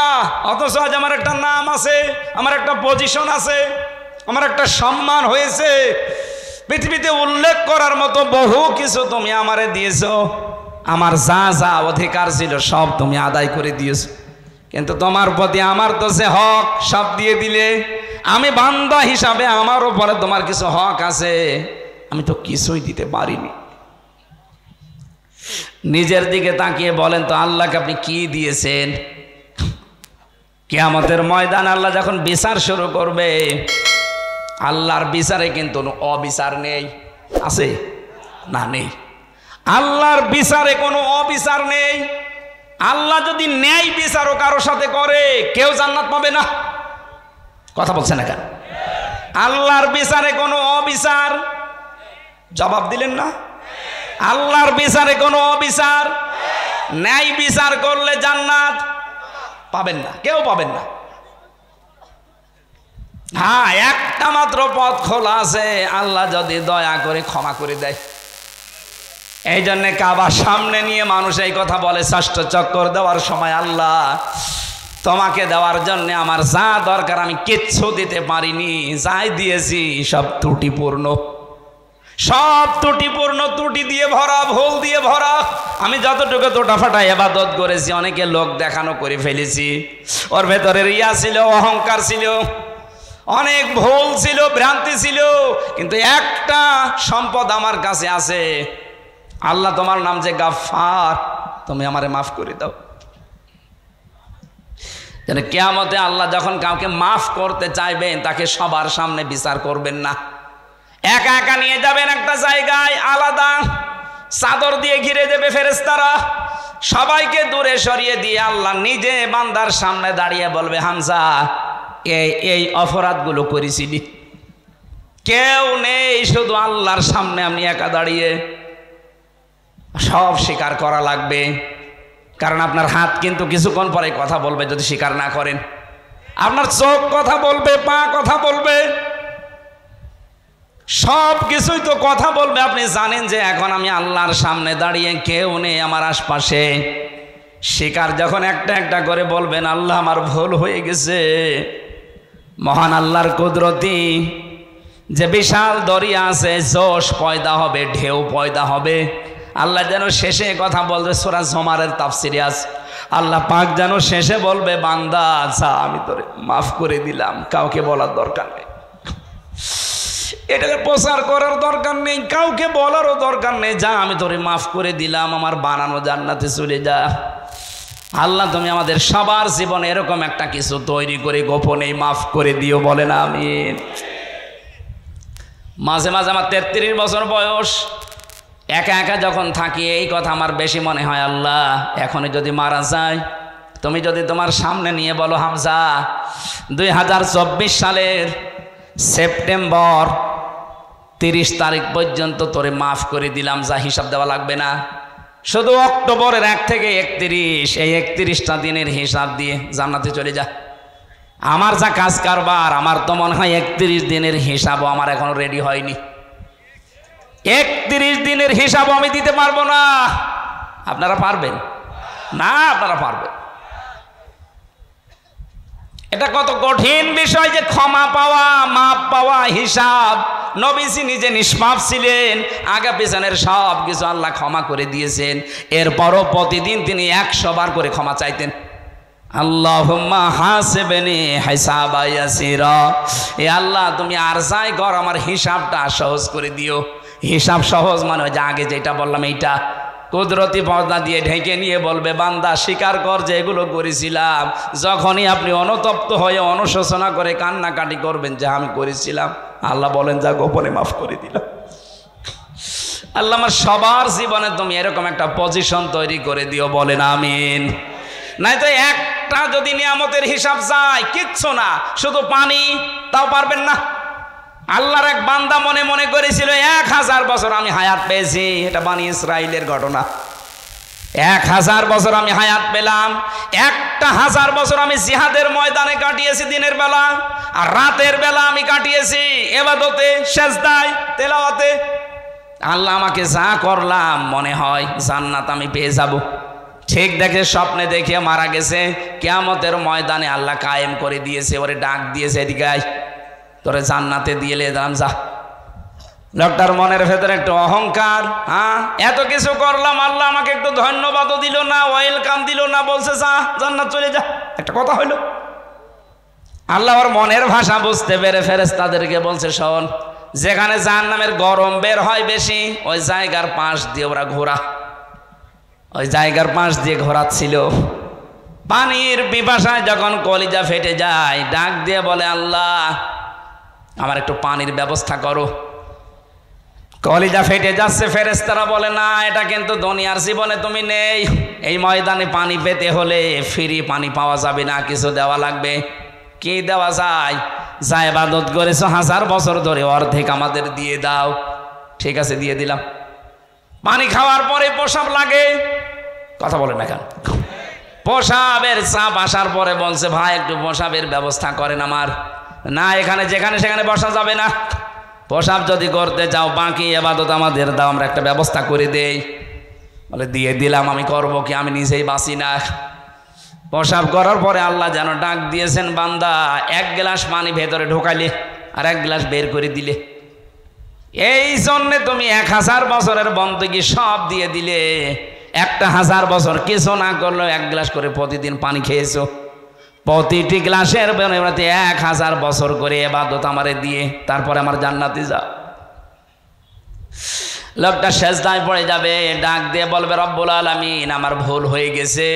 অথচ আজ আমার একটা নাম আছে, আমার একটা পজিশন আছে, আমার একটা সম্মান হয়েছে, পৃথিবীতে উল্লেখ করার মতো বহু কিছু তুমি আমারে দিয়েছো। আমার যা যা অধিকার ছিল সব তুমি আদায় করে দিয়েছো, কিন্তু তোমার প্রতি আমার তো যে হক সব দিয়ে দিলে। আমি বান্দা হিসাবে আমার উপরে তোমার কিছু হক আছে, আমি তো কিছুই দিতে পারিনি। নিজের দিকে তাকিয়ে বলেন তো, আল্লাহকে আপনি কি দিয়েছেন? কিয়ামতের ময়দান আল্লাহ যখন বিচার শুরু করবে, আল্লাহর বিচারে কিন্তু অবিচার নেই, আছে না? নেই। আল্লাহর বিচারে কোনো অবিচার নেই। আল্লাহ যদি ন্যায় বিচারও কারোর সাথে করে কেউ জান্নাত পাবে না। কথা বলছে না কেন? আল্লাহর বিচারে কোনো অবিচার, জবাব দিলেন না? আল্লাহর বিচারে কোনো অবিচার, ন্যায় বিচার করলে জান্নাত পাবেন না, কেউ পাবেন না। হ্যাঁ, একটা মাত্র পথ খোলা আছে, আল্লাহ যদি দয়া করে ক্ষমা করে দেয়। এই জন্যে কাবার সামনে নিয়ে মানুষ এই কথা বলে ষষ্ঠ চক্কর দেওয়ার সময়, আল্লাহ তোমাকে দেওয়ার জন্য আমার যা দরকার আমি কিচ্ছু দিতে পারিনি, যাই দিয়েছি সব ত্রুটিপূর্ণ, সব ত্রুটিপূর্ণ, ত্রুটি দিয়ে ভরা, ভুল দিয়ে ভরা। আমি যতটুকু তোটাফাটা ইবাদত করেছি অনেকে লোক দেখানো করে ফেলেছি, ওর ভেতরে রিয়া ছিল, অহংকার ছিল, অনেক ভুল ছিল, ভ্রান্তি ছিল, কিন্তু একটা সম্পদ আমার কাছে আছে, আল্লাহ তোমার নাম যে গাফফার, তুমি আমারে মাফ করে দাও। যেন কিয়ামতে আল্লাহ যখন কাউকে মাফ করতে চাইবেন তাকে সবার সামনে বিচার করবেন না, একা একা নিয়ে যাবেন একটা জায়গায়, আলাদা চাদর দিয়ে ঘিরে দেবে ফেরেশতারা, সবাইকে দূরে সরিয়ে দিয়ে আল্লাহ নিজে বান্দার সামনে দাঁড়িয়ে বলবে, হামজা এই অপরাধগুলো করেছিলি। কেউ নেই, শুধু আল্লাহর সামনে আপনি একা দাঁড়িয়ে সব স্বীকার করা লাগবে। কারণ আপনার হাত কিন্তু কিছুক্ষণ পরে কথা বলবে যদি স্বীকার না করেন, আপনার চোখ কথা বলবে, পা কথা বলবে, সব কিছুই তো কথা বলবে। আপনি জানেন যে এখন আমি আল্লাহর সামনে দাঁড়িয়ে, কেউ নেই আমার আশপাশে। স্বীকার যখন একটা একটা করে বলবেন, আল্লাহ আমার ভুল হয়ে গেছে, মহান আল্লাহর কুদরতি যে বিশাল দরিয়া আছে, জোশ পয়দা হবে, ঢেউ পয়দা হবে। আল্লাহ যেন শেষে কথা বলবে, সূরা জুমারের তাফসিরে আছে, আল্লাহ পাক যেন শেষে বলবে, বান্দা আচ্ছা আমি তোরে মাফ করে দিলাম, কাউকে বলার দরকার নেই, এটাকে প্রচার করার দরকার নেই, কাউকে বলারও দরকার নেই, যা আমি তোরে মাফ করে দিলাম, আমার বানানো জান্নাতে চলে যা। আল্লাহ তুমি আমাদের সবার জীবনে এরকম একটা কিছু তৈরি করে গোপনে মাফ করে দিও, বলেন আমিন। মাঝে মাঝে আমার 33 বছর বয়স, একা একা যখন থাকি এই কথা আমার বেশি মনে হয়, আল্লাহ এখনই যদি মারা যায়, তুমি যদি তোমার সামনে নিয়ে বলো, হামজা 2024 সালের সেপ্টেম্বর 30 তারিখ পর্যন্ত তোরে মাফ করে দিলাম, যা হিসাব দেওয়া লাগবে না, শুধু অক্টোবরের 1 থেকে 31 এই 31টা দিনের হিসাব দিয়ে জান্নাতে চলে যা। আমার যা কাজ কারবার, আমার তো মনে হয় 31 দিনের হিসাবও আমার এখনো রেডি হয়নি। 31 দিনের হিসাব আমি দিতে পারবো না, আপনারা পারবেন না? আপনারা পারবেন? এটা কত কঠিন বিষয় যে ক্ষমা পাওয়া, মাপ পাওয়া, হিসাব। নবীজি নিজে নিষ্পাপ ছিলেন, আগে পেছনের সব কিছু আল্লাহ ক্ষমা করে দিয়েছেন, এরপরও প্রতিদিন তিনি 100 বার করে ক্ষমা চাইতেন। আল্লাহুম্মা হাসিবনি হিসাবা ইয়াসিরা, এ আল্লাহ তুমি আর যাই কর আমার হিসাবটা সহজ করে দিও। হিসাব সহজ মানে যে আগে যেটা বললাম এইটা কুদরতি পর্দা দিয়ে ঢেকে নিয়ে বলবে, বান্দা স্বীকার কর যে এগুলো করেছিলাম। যখনই আপনি অনুতপ্ত হয়ে অনুশোচনা করে কান্নাকাটি করবেন যে আমি করেছিলাম, আল্লাহ বলেন যা গোপনে মাফ করে দিলাম। আল্লাহ আমার সবার জীবনে তুমি এরকম একটা পজিশন তৈরি করে দিও, বলেন আমিন। নাই তো একটা যদি নিয়ামতের হিসাব যায় কিচ্ছু না, শুধু পানি, তাও পারবেন না। আল্লাহর এক বান্দা মনে মনে করেছিল 1000 বছর আমি হায়াত পেয়েছি, এটা বনী ইসরাইলের ঘটনা। 1000 বছর আমি হায়াত পেলাম, 1000 বছর আমি জিহাদের ময়দানে কাটিয়েছি, দিনের বেলা, আর রাতের বেলা আমি কাটিয়েছি ইবাদতে, সেজদায়, তেলাওয়াতে। আল্লাহ আমাকে যা করলাম মনে হয় জান্নাত আমি পেয়ে যাব। ঠিক দেখে স্বপ্নে দেখে মারা গেছে, কিয়ামতের ময়দানে আল্লাহ কায়েম করে দিয়েছে, ওরে ডাক দিয়েছে, এদিকে আয়, তোরে জান্নাতে দিয়ে দিলাম যা। লোকটার মনের ভেতরে একটু অহংকার, হ্যাঁ এত কিছু করলাম, আল্লাহ আমাকে একটু ধন্যবাদও দিল না, ওয়েলকাম দিল না, বলছে যা জান্নাত চলে যা। একটা কথা হইল। আল্লাহ ওর মনের ভাষা বুঝতে পেরে ফেরেশতাদেরকে বলছে, শোন, যেখানে জাহান্নামের গরম বের হয় বেশি, ওই জায়গার পাশ দিয়ে ওরা ঘোরা, ওই জায়গার পাশ দিয়ে ঘোরাচ্ছিল। পানির পিপাসায় যখন কলিজা ফেটে যায়, ডাক দিয়ে বলে, আল্লাহ আমার একটু পানির ব্যবস্থা করো। কলিজা ফেটে যাচ্ছে। ফেরেশতারা বলে না, এটা কিন্তু দুনিয়ার জীবনে তুমি নেই। এই ময়দানে পানি পেতে হলে ফ্রি পানি পাওয়া যাবে না, কিছু দেওয়া লাগবে। কি দেওয়া যায়? যা ইবাদত করেছো 1000 বছর ধরে অর্ধেক আমাদের দিয়ে দাও। ঠিক আছে, দিয়ে দিলাম। পানি খাওয়ার পরে প্রসাব লাগে, কথা বলে না কেন? প্রসাবের চাপ আসার পরে বলছে, ভাই একটু প্রসাবের ব্যবস্থা করেন আমার। না, এখানে যেখানে সেখানে বসা যাবে না। প্রসাব যদি করতে চাও বাকি ইবাদত আমাদের দাও, আমরা একটা ব্যবস্থা করে দেই। বলে দিয়ে দিলাম। আমি করব কি? আমি নিজেই বাঁচি না। প্রসাব করার পরে আল্লাহ যেন ডাক দিয়েছেন, বান্দা 1 গ্লাস পানি ভেতরে ঢোকাইলে আর 1 গ্লাস বের করে দিলে। এই জন্যে তুমি 1000 বছরের বন্দী সব দিয়ে দিলে। একটা 1000 বছর কিছু না করলেও 1 গ্লাস করে প্রতিদিন পানি খেয়েছো। প্রতিটি গ্লাসের বিনিময়ে 1000 বছর করে ইবাদত আমারে দিয়ে তারপরে আমার জান্নাতে যাও। লোকটা সেজদায় পড়ে যাবে, ডাক দিয়ে বলবে, রব্বুল আলামিন আমার ভুল হয়ে গেছে।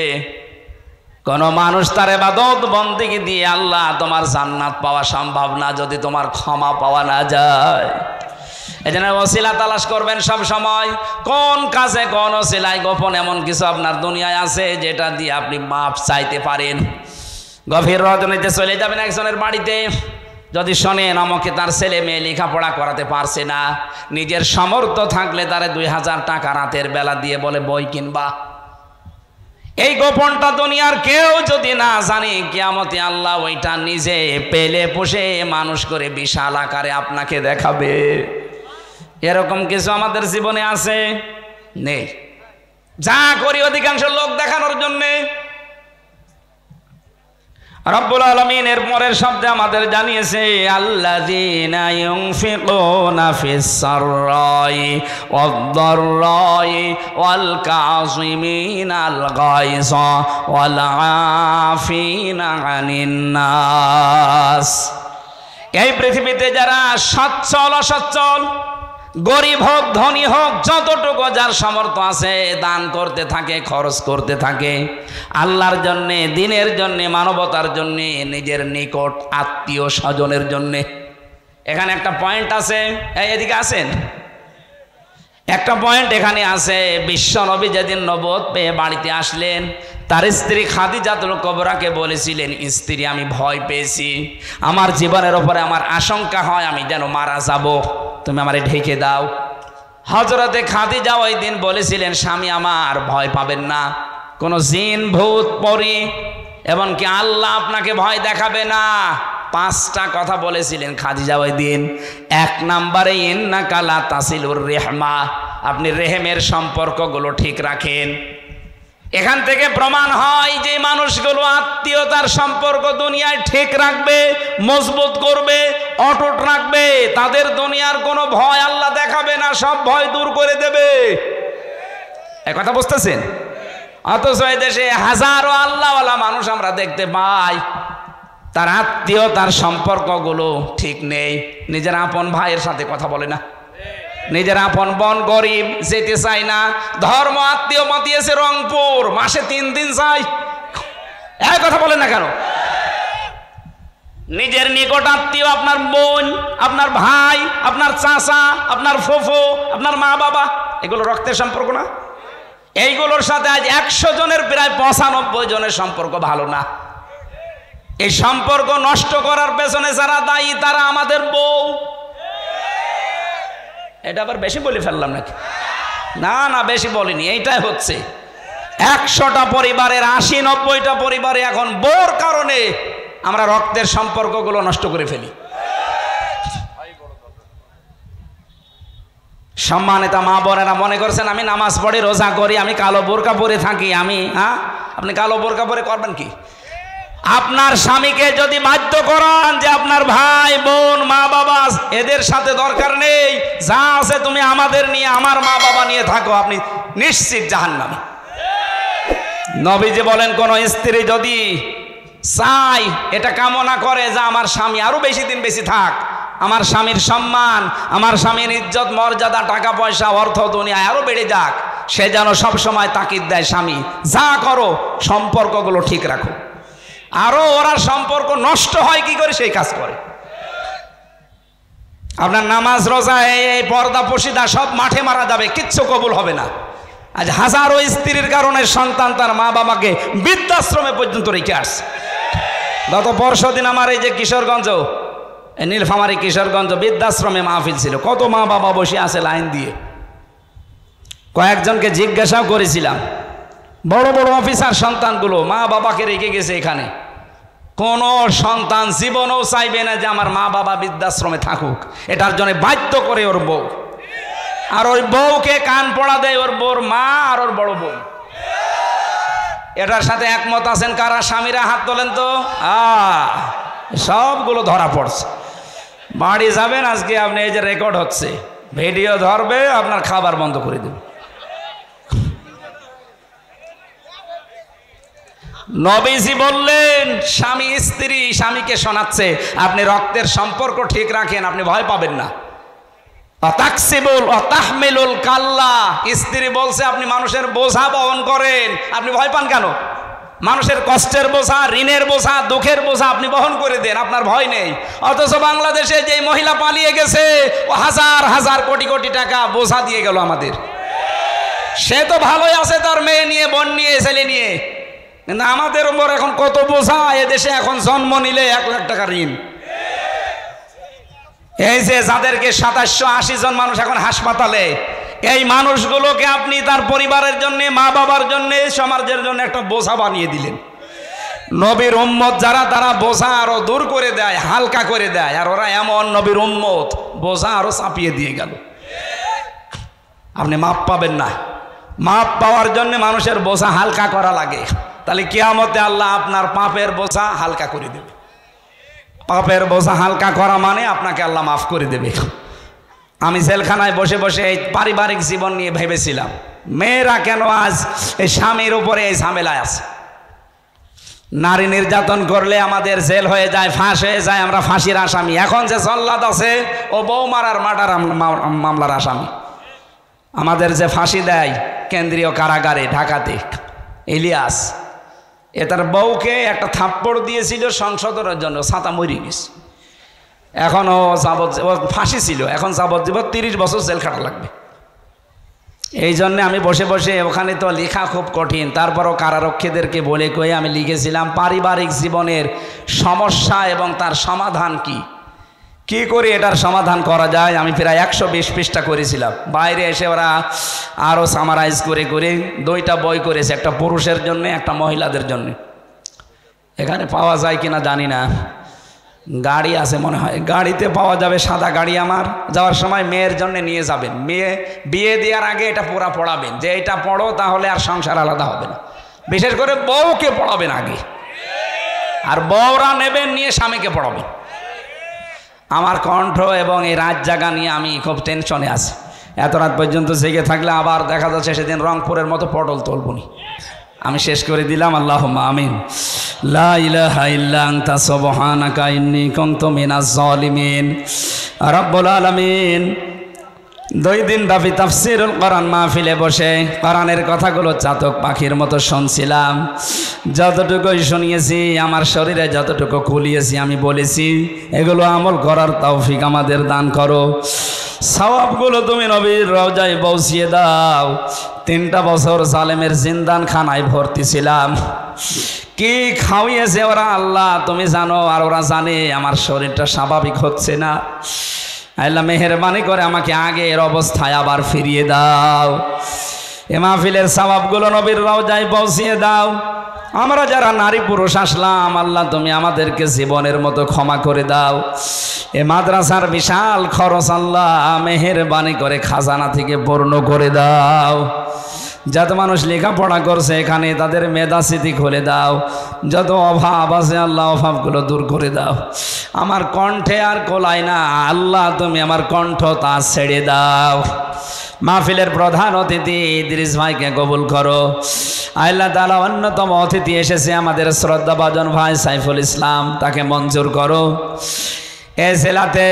কোন মানুষ তার ইবাদত বন্দেগী দিয়ে আল্লাহ তোমার জান্নাত পাওয়া সম্ভব না যদি তোমার ক্ষমা পাওয়া না যায়। এজন্য ওসিলা তালাশ করবেন সব সময়। কোন কাজে কোন ওসিলায় গোপন এমন কিছু আপনার দুনিয়ায় আছে যেটা দিয়ে আপনি মাপ চাইতে পারেন। গভীর রজনীতে চলে যাবেন একজনের বাড়িতে, যদি শোনেন আমাকে তার ছেলে মেয়ে লেখাপড়া করাতে পারছে না, নিজের সামর্থ্য থাকলে তারে 2000 টাকা রাতের বেলা দিয়ে বলে বই কিনবা। এই গোপনটা দুনিয়ার কেউ যদি না জানে, কিয়ামতে আল্লাহ ওইটা নিজে পেলে পুষে মানুষ করে বিশাল আকারে আপনাকে দেখাবে। এরকম কিছু আমাদের জীবনে আছে? নেই। যা করি অধিকাংশ লোক দেখানোর জন্যে। রব্বুল আলামিন এর পরের শব্দে আমাদের জানিয়েছে, আল্লাযীনা ইউনফিকুনা ফিস সাররাই ওয়াদ-দাররাই ওয়াল কাযিমিনাল গায়যা ওয়াল আফিনা আনিন নাস। এই পৃথিবীতে যারা সচ্ছল অসচ্ছল, গরিব হোক ধনী হোক, যতটুকু যার সামর্থ্য আছে দান করতে থাকে, খরচ করতে থাকে আল্লাহর জন্যে, দিনের জন্যে, মানবতার জন্যে, নিজের নিকট আত্মীয় স্বজনের জন্যে। এখানে একটা পয়েন্ট আছে, এদিকে আসেন। একটা পয়েন্ট এখানে আছে। বিশ্ব নবী যেদিন নবুয়ত পেয়ে বাড়িতে আসলেন, তার স্ত্রী খাদিজাতুল কুবরাকে বলেছিলেন, স্ত্রী আমি ভয় পেয়েছি, আমার জীবনের ওপরে আমার আশঙ্কা হয় আমি যেন মারা যাব, তুমি আমারে ঢেকে দাও। হযরতে খাদিজা ওই দিন বলেছিলেন, স্বামী আমার ভয় পাবেন না, কোন জিন ভূত পরী এমনকি আল্লাহ আপনাকে ভয় দেখাবে না। 5টা কথা বলেছিলেন খাদিজা ওই দিন। 1 নম্বরে, ইন্নাকা লা তাসিলুর রেহমা, আপনি রেহেমের সম্পর্কগুলো ঠিক রাখেন। এখান থেকে প্রমাণ হয় যে মানুষগুলো আত্মীয়তার সম্পর্ক দুনিয়ায় ঠিক রাখবে, মজবুত করবে, অটুট রাখবে, তাদের দুনিয়ার কোনো ভয় আল্লাহ দেখাবে না, সব ভয় দূর করে দেবে। এই কথা বুঝতেছেন? অথচ এই দেশে হাজারো আল্লাহওয়ালা মানুষ আমরা দেখতে পাই, তার আত্মীয়তার সম্পর্কগুলো ঠিক নেই। নিজের আপন ভাইয়ের সাথে কথা বলে না, নিজের আপন বোন গরিব, যেতে চাই না। ধর্ম আত্মীয় মাতিয়েছে রংপুর, মাসে 3 দিন যায়, এই কথা বলেন না কেন? নিজের নিকট আত্মীয় আপনার বোন, আপনার ভাই, আপনার চাচা, আপনার ফুফু, আপনার মা বাবা, এগুলো রক্তের সম্পর্ক না? এইগুলোর সাথে আজ 100 জনের প্রায় 95 জনের সম্পর্ক ভালো না। এই সম্পর্ক নষ্ট করার পেছনে যারা দায়ী তারা আমাদের বউ। এটা আবার বেশি বলে ফেললাম নাকি? না না, বেশি বলিনি, এইটাই হচ্ছে। 100টা পরিবারের 80-90টা পরিবারে এখন বউর কারণে আমরা রক্তের সম্পর্কগুলো নষ্ট করে ফেলি। সম্মানিত মা বোনেরা মনে করছেন আমি নামাজ পড়ি, রোজা করি, আমি কালো বোরকা পরে থাকি, আমি আপনি কালো বোরকা পরে করবেন কি? আপনার স্বামীকে যদি বাধ্য করান যে আপনার ভাই বোন মা বাবা এদের সাথে দরকার নেই, যা আছে তুমি আমাদের নিয়ে, আমার মা বাবা নিয়ে থাকো, আপনি নিশ্চিত জাহান্নামী। নবীজি বলেন, কোন স্ত্রী যদি চাই, এটা কামনা করে যে আমার স্বামী আরো বেশি দিন বেশি থাক, আমার স্বামীর সম্মান, আমার স্বামীর ইজ্জত মর্যাদা, টাকা পয়সা, অর্থ দুনিয়ায় আরো বেড়ে যাক, সে যেন সব সময় তাকিদ দেয়, স্বামী যা করো সম্পর্কগুলো ঠিক রাখো। আরো ওরা সম্পর্ক নষ্ট হয় কি করে সেই কাজ করে। আপনার নামাজ রোজা এই পর্দা পশিদা সব মাঠে মারা যাবে, কিচ্ছু কবুল হবে না। আজ হাজারো স্ত্রীর কারণে সন্তান তার মা বাবাকে বৃদ্ধাশ্রমে পর্যন্ত রেখে আসছে। গত পরশুদিন আমার এই যে কিশোরগঞ্জ, নীলফামারী কিশোরগঞ্জ বৃদ্ধাশ্রমে মাহফিল ছিল, কত মা বাবা বসে আছে লাইন দিয়ে। কয়েকজনকে জিজ্ঞাসাও করেছিলাম, বড় বড় অফিসার সন্তানগুলো মা বাবাকে রেখে গেছে এখানে। কোন সন্তান জীবনও চাইবে না যে আমার মা বাবা বৃদ্ধাশ্রমে থাকুক, এটার জন্য বাধ্য করে ওর বউ, আর ওই বউকে কান পড়া দেয় ওর বউর মা আর ওর বড় বউ। এটার সাথে একমত আছেন কারা? স্বামীরা হাত তোলেন তো। সবগুলো ধরা পড়ছে। বাড়ি যাবেন আজকে আপনি, এই যে রেকর্ড হচ্ছে, ভিডিও ধরবে, আপনার খাবার বন্ধ করে দেবে। নবীজি বললেন, স্বামী স্ত্রী স্বামীকে শোনাচ্ছে, আপনি রক্তের সম্পর্ক ঠিক রাখেন, আপনি ভয় পাবেন না। তাকসিবুল ও তাহমিলুল কাল্লা, স্ত্রী বলছে আপনি মানুষের বোঝা বহন করেন, আপনি ভয় পান কেন? মানুষের কষ্টের বোঝা, ঋণের বোঝা, দুঃখের বোঝা আপনি বহন করে দেন, আপনার ভয় নেই। অথচ বাংলাদেশে যে মহিলা পালিয়ে গেছে, ও হাজার হাজার কোটি কোটি টাকা বোঝা দিয়ে গেল আমাদের। সে তো ভালোই আছে তার মেয়ে নিয়ে, বোন নিয়ে, ছেলে নিয়ে, কিন্তু আমাদের উপর এখন কত বোঝা। এদেশে এখন জন্ম নিলে 1 লাখ টাকা ঋণ। এই যে যাদেরকে 2780 জন মানুষ এখন হাসপাতালে, এই মানুষগুলোকে আপনি তার পরিবারের জন্য, মা বাবার জন্য, সমাজের জন্য একটা বোঝা বানিয়ে দিলেন। নবীর উম্মত যারা, তারা বোঝা আরো দূর করে দেয়, হালকা করে দেয়, আর ওরা এমন নবীর উম্মত বোঝা আরো চাপিয়ে দিয়ে গেল। আপনি মাপ পাবেন না। মাপ পাওয়ার জন্য মানুষের বোঝা হালকা করা লাগে, তাহলে কিয়ামতে আল্লাহ আপনার পাপের বোঝা হালকা করে দেবে। পাপের বোঝা হালকা করা মানে আপনাকে আল্লাহ মাফ করে দেবে। আমি জেলখানায় বসে বসে এই পারিবারিক জীবন নিয়ে ভেবেছিলাম, মেয়েরা কেন আজ এই স্বামীর উপরে এই ঝামেলায় আছে। নারী নির্যাতন করলে আমাদের জেল হয়ে যায়, ফাঁস হয়ে যায়, আমরা ফাঁসির আসামি। এখন যে জল্লাদ আছে, ও বউ মারার মার্ডার মামলার আসামি। আমাদের যে ফাঁসি দেয় কেন্দ্রীয় কারাগারে ঢাকাতে, ইলিয়াস, এ তার বউকে একটা থাপ্পড় দিয়েছিল সংশোধনের জন্য, ছাতা মরে গেছে। এখন ও ফাঁসি ছিল, এখন যাবজ্জীবন 30 বছর জেল খাটা লাগবে। এই জন্যে আমি বসে বসে, ওখানে তো লেখা খুব কঠিন, তারপরও কারারক্ষীদেরকে বলে কয়ে আমি লিখেছিলাম পারিবারিক জীবনের সমস্যা এবং তার সমাধান কি করে এটার সমাধান করা যায়। আমি প্রায় 120 পৃষ্ঠা করেছিলাম। বাইরে এসে ওরা আরও সামারাইজ করে করে 2টা বই করেছে, একটা পুরুষের জন্য, একটা মহিলাদের জন্য। এখানে পাওয়া যায় কিনা জানি না, গাড়ি আছে মনে হয়, গাড়িতে পাওয়া যাবে, সাদা গাড়ি। আমার যাওয়ার সময় মেয়ের জন্য নিয়ে যাবেন, মেয়ে বিয়ে দেওয়ার আগে এটা পুরা পড়াবেন যে এটা পড়ো, তাহলে আর সংসার আলাদা হবে না। বিশেষ করে বউকে পড়াবেন আগে, আর বউরা নেবেন নিয়ে স্বামীকে পড়াবেন। আমার কণ্ঠ এবং এই রাত জাগা নিয়ে আমি খুব টেনশনে আছি। এত রাত পর্যন্ত জেগে থাকলে আবার দেখা যাচ্ছে সেদিন রংপুরের মতো পটল তুলবনি। আমি শেষ করে দিলাম, আল্লাহুম্মা আমিন। লা ইলাহা ইল্লা আনতা সুবহানাকা ইন্নী কুনতু মিনাজ জালিমিন। রব্বুল আলামিন 2 দিন ব্যাপী তাফসীরুল কোরআন মাহফিলে বসে কোরআনের কথাগুলো চাতক পাখির মতো শুনছিলাম। যতটুকুই শুনিয়েছি, আমার শরীরে যতটুকু কুলিয়েছি আমি বলেছি, এগুলো আমল করার তৌফিক আমাদের দান করো। সওয়াবগুলো তুমি নবীর রওজায় পৌঁছিয়ে দাও। 3টা বছর জালেমের জিন্দান খানায় ভর্তি ছিলাম। কি খাওয়িয়েছে ওরা আল্লাহ তুমি জানো, আর ওরা জানে আমার শরীরটা স্বাভাবিক হচ্ছে না। আল্লাহ মেহেরবানি করে আমাকে আগের অবস্থায় আবার ফিরিয়ে দাও। এ মাহফিলের সওয়াবগুলো নবীর রওজায় পৌঁছিয়ে দাও। আমরা যারা নারী পুরুষ আসলাম, আল্লাহ তুমি আমাদেরকে জীবনের মতো ক্ষমা করে দাও। এ মাদ্রাসার বিশাল খরচ আল্লাহ মেহেরবানি করে খাজানা থেকে পূর্ণ করে দাও। যত মানুষ লেখাপড়া করছে এখানে, তাদের মেধা স্মৃতি খুলে দাও। যত অভাব আছে আল্লাহ অভাবগুলো দূর করে দাও। আমার কণ্ঠে আর কোলায় না আল্লাহ, তুমি আমার কণ্ঠ তা ছেড়ে দাও। মাহফিলের প্রধান অতিথি ইদ্রিস ভাইকে কবুল করো আল্লাহ তাআলা। অন্যতম অতিথি এসেছে আমাদের শ্রদ্ধাভাজন ভাই সাইফুল ইসলাম, তাকে মঞ্জুর করো। এ জেলাতে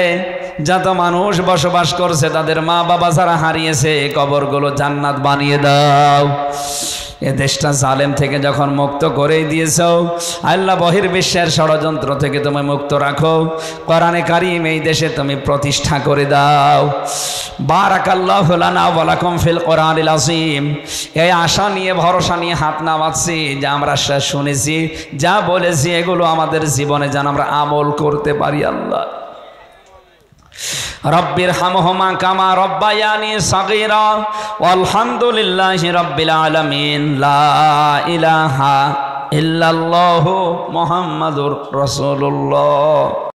যত মানুষ বসবাস করছে, তাদের মা বাবা যারা হারিয়েছে, কবরগুলো জান্নাত বানিয়ে দাও। এ দেশটা জালেম থেকে যখন মুক্ত করেই দিয়েছ, আল্লাহ বহির্বিশ্বের ষড়যন্ত্র থেকে তুমি মুক্ত রাখো। কোরআনে কারিম এই দেশে তুমি প্রতিষ্ঠা করে দাও। বারাকাল্লাহু লানা ওয়া লাকুম ফিল কোরআনিল আযীম। এই আশা নিয়ে ভরসা নিয়ে হাত নামাচ্ছি যে আমরা শুনেছি, যা বলেছি এগুলো আমাদের জীবনে যেন আমরা আমল করতে পারি। আল্লাহ রব্বির হামহুমা কামা রব্বায়ানি সাগীরা ওয়ালহামদুলিল্লাহি রাব্বিল আলামিন। লা ইলাহা ইল্লাল্লাহু মুহাম্মাদুর রাসূলুল্লাহ।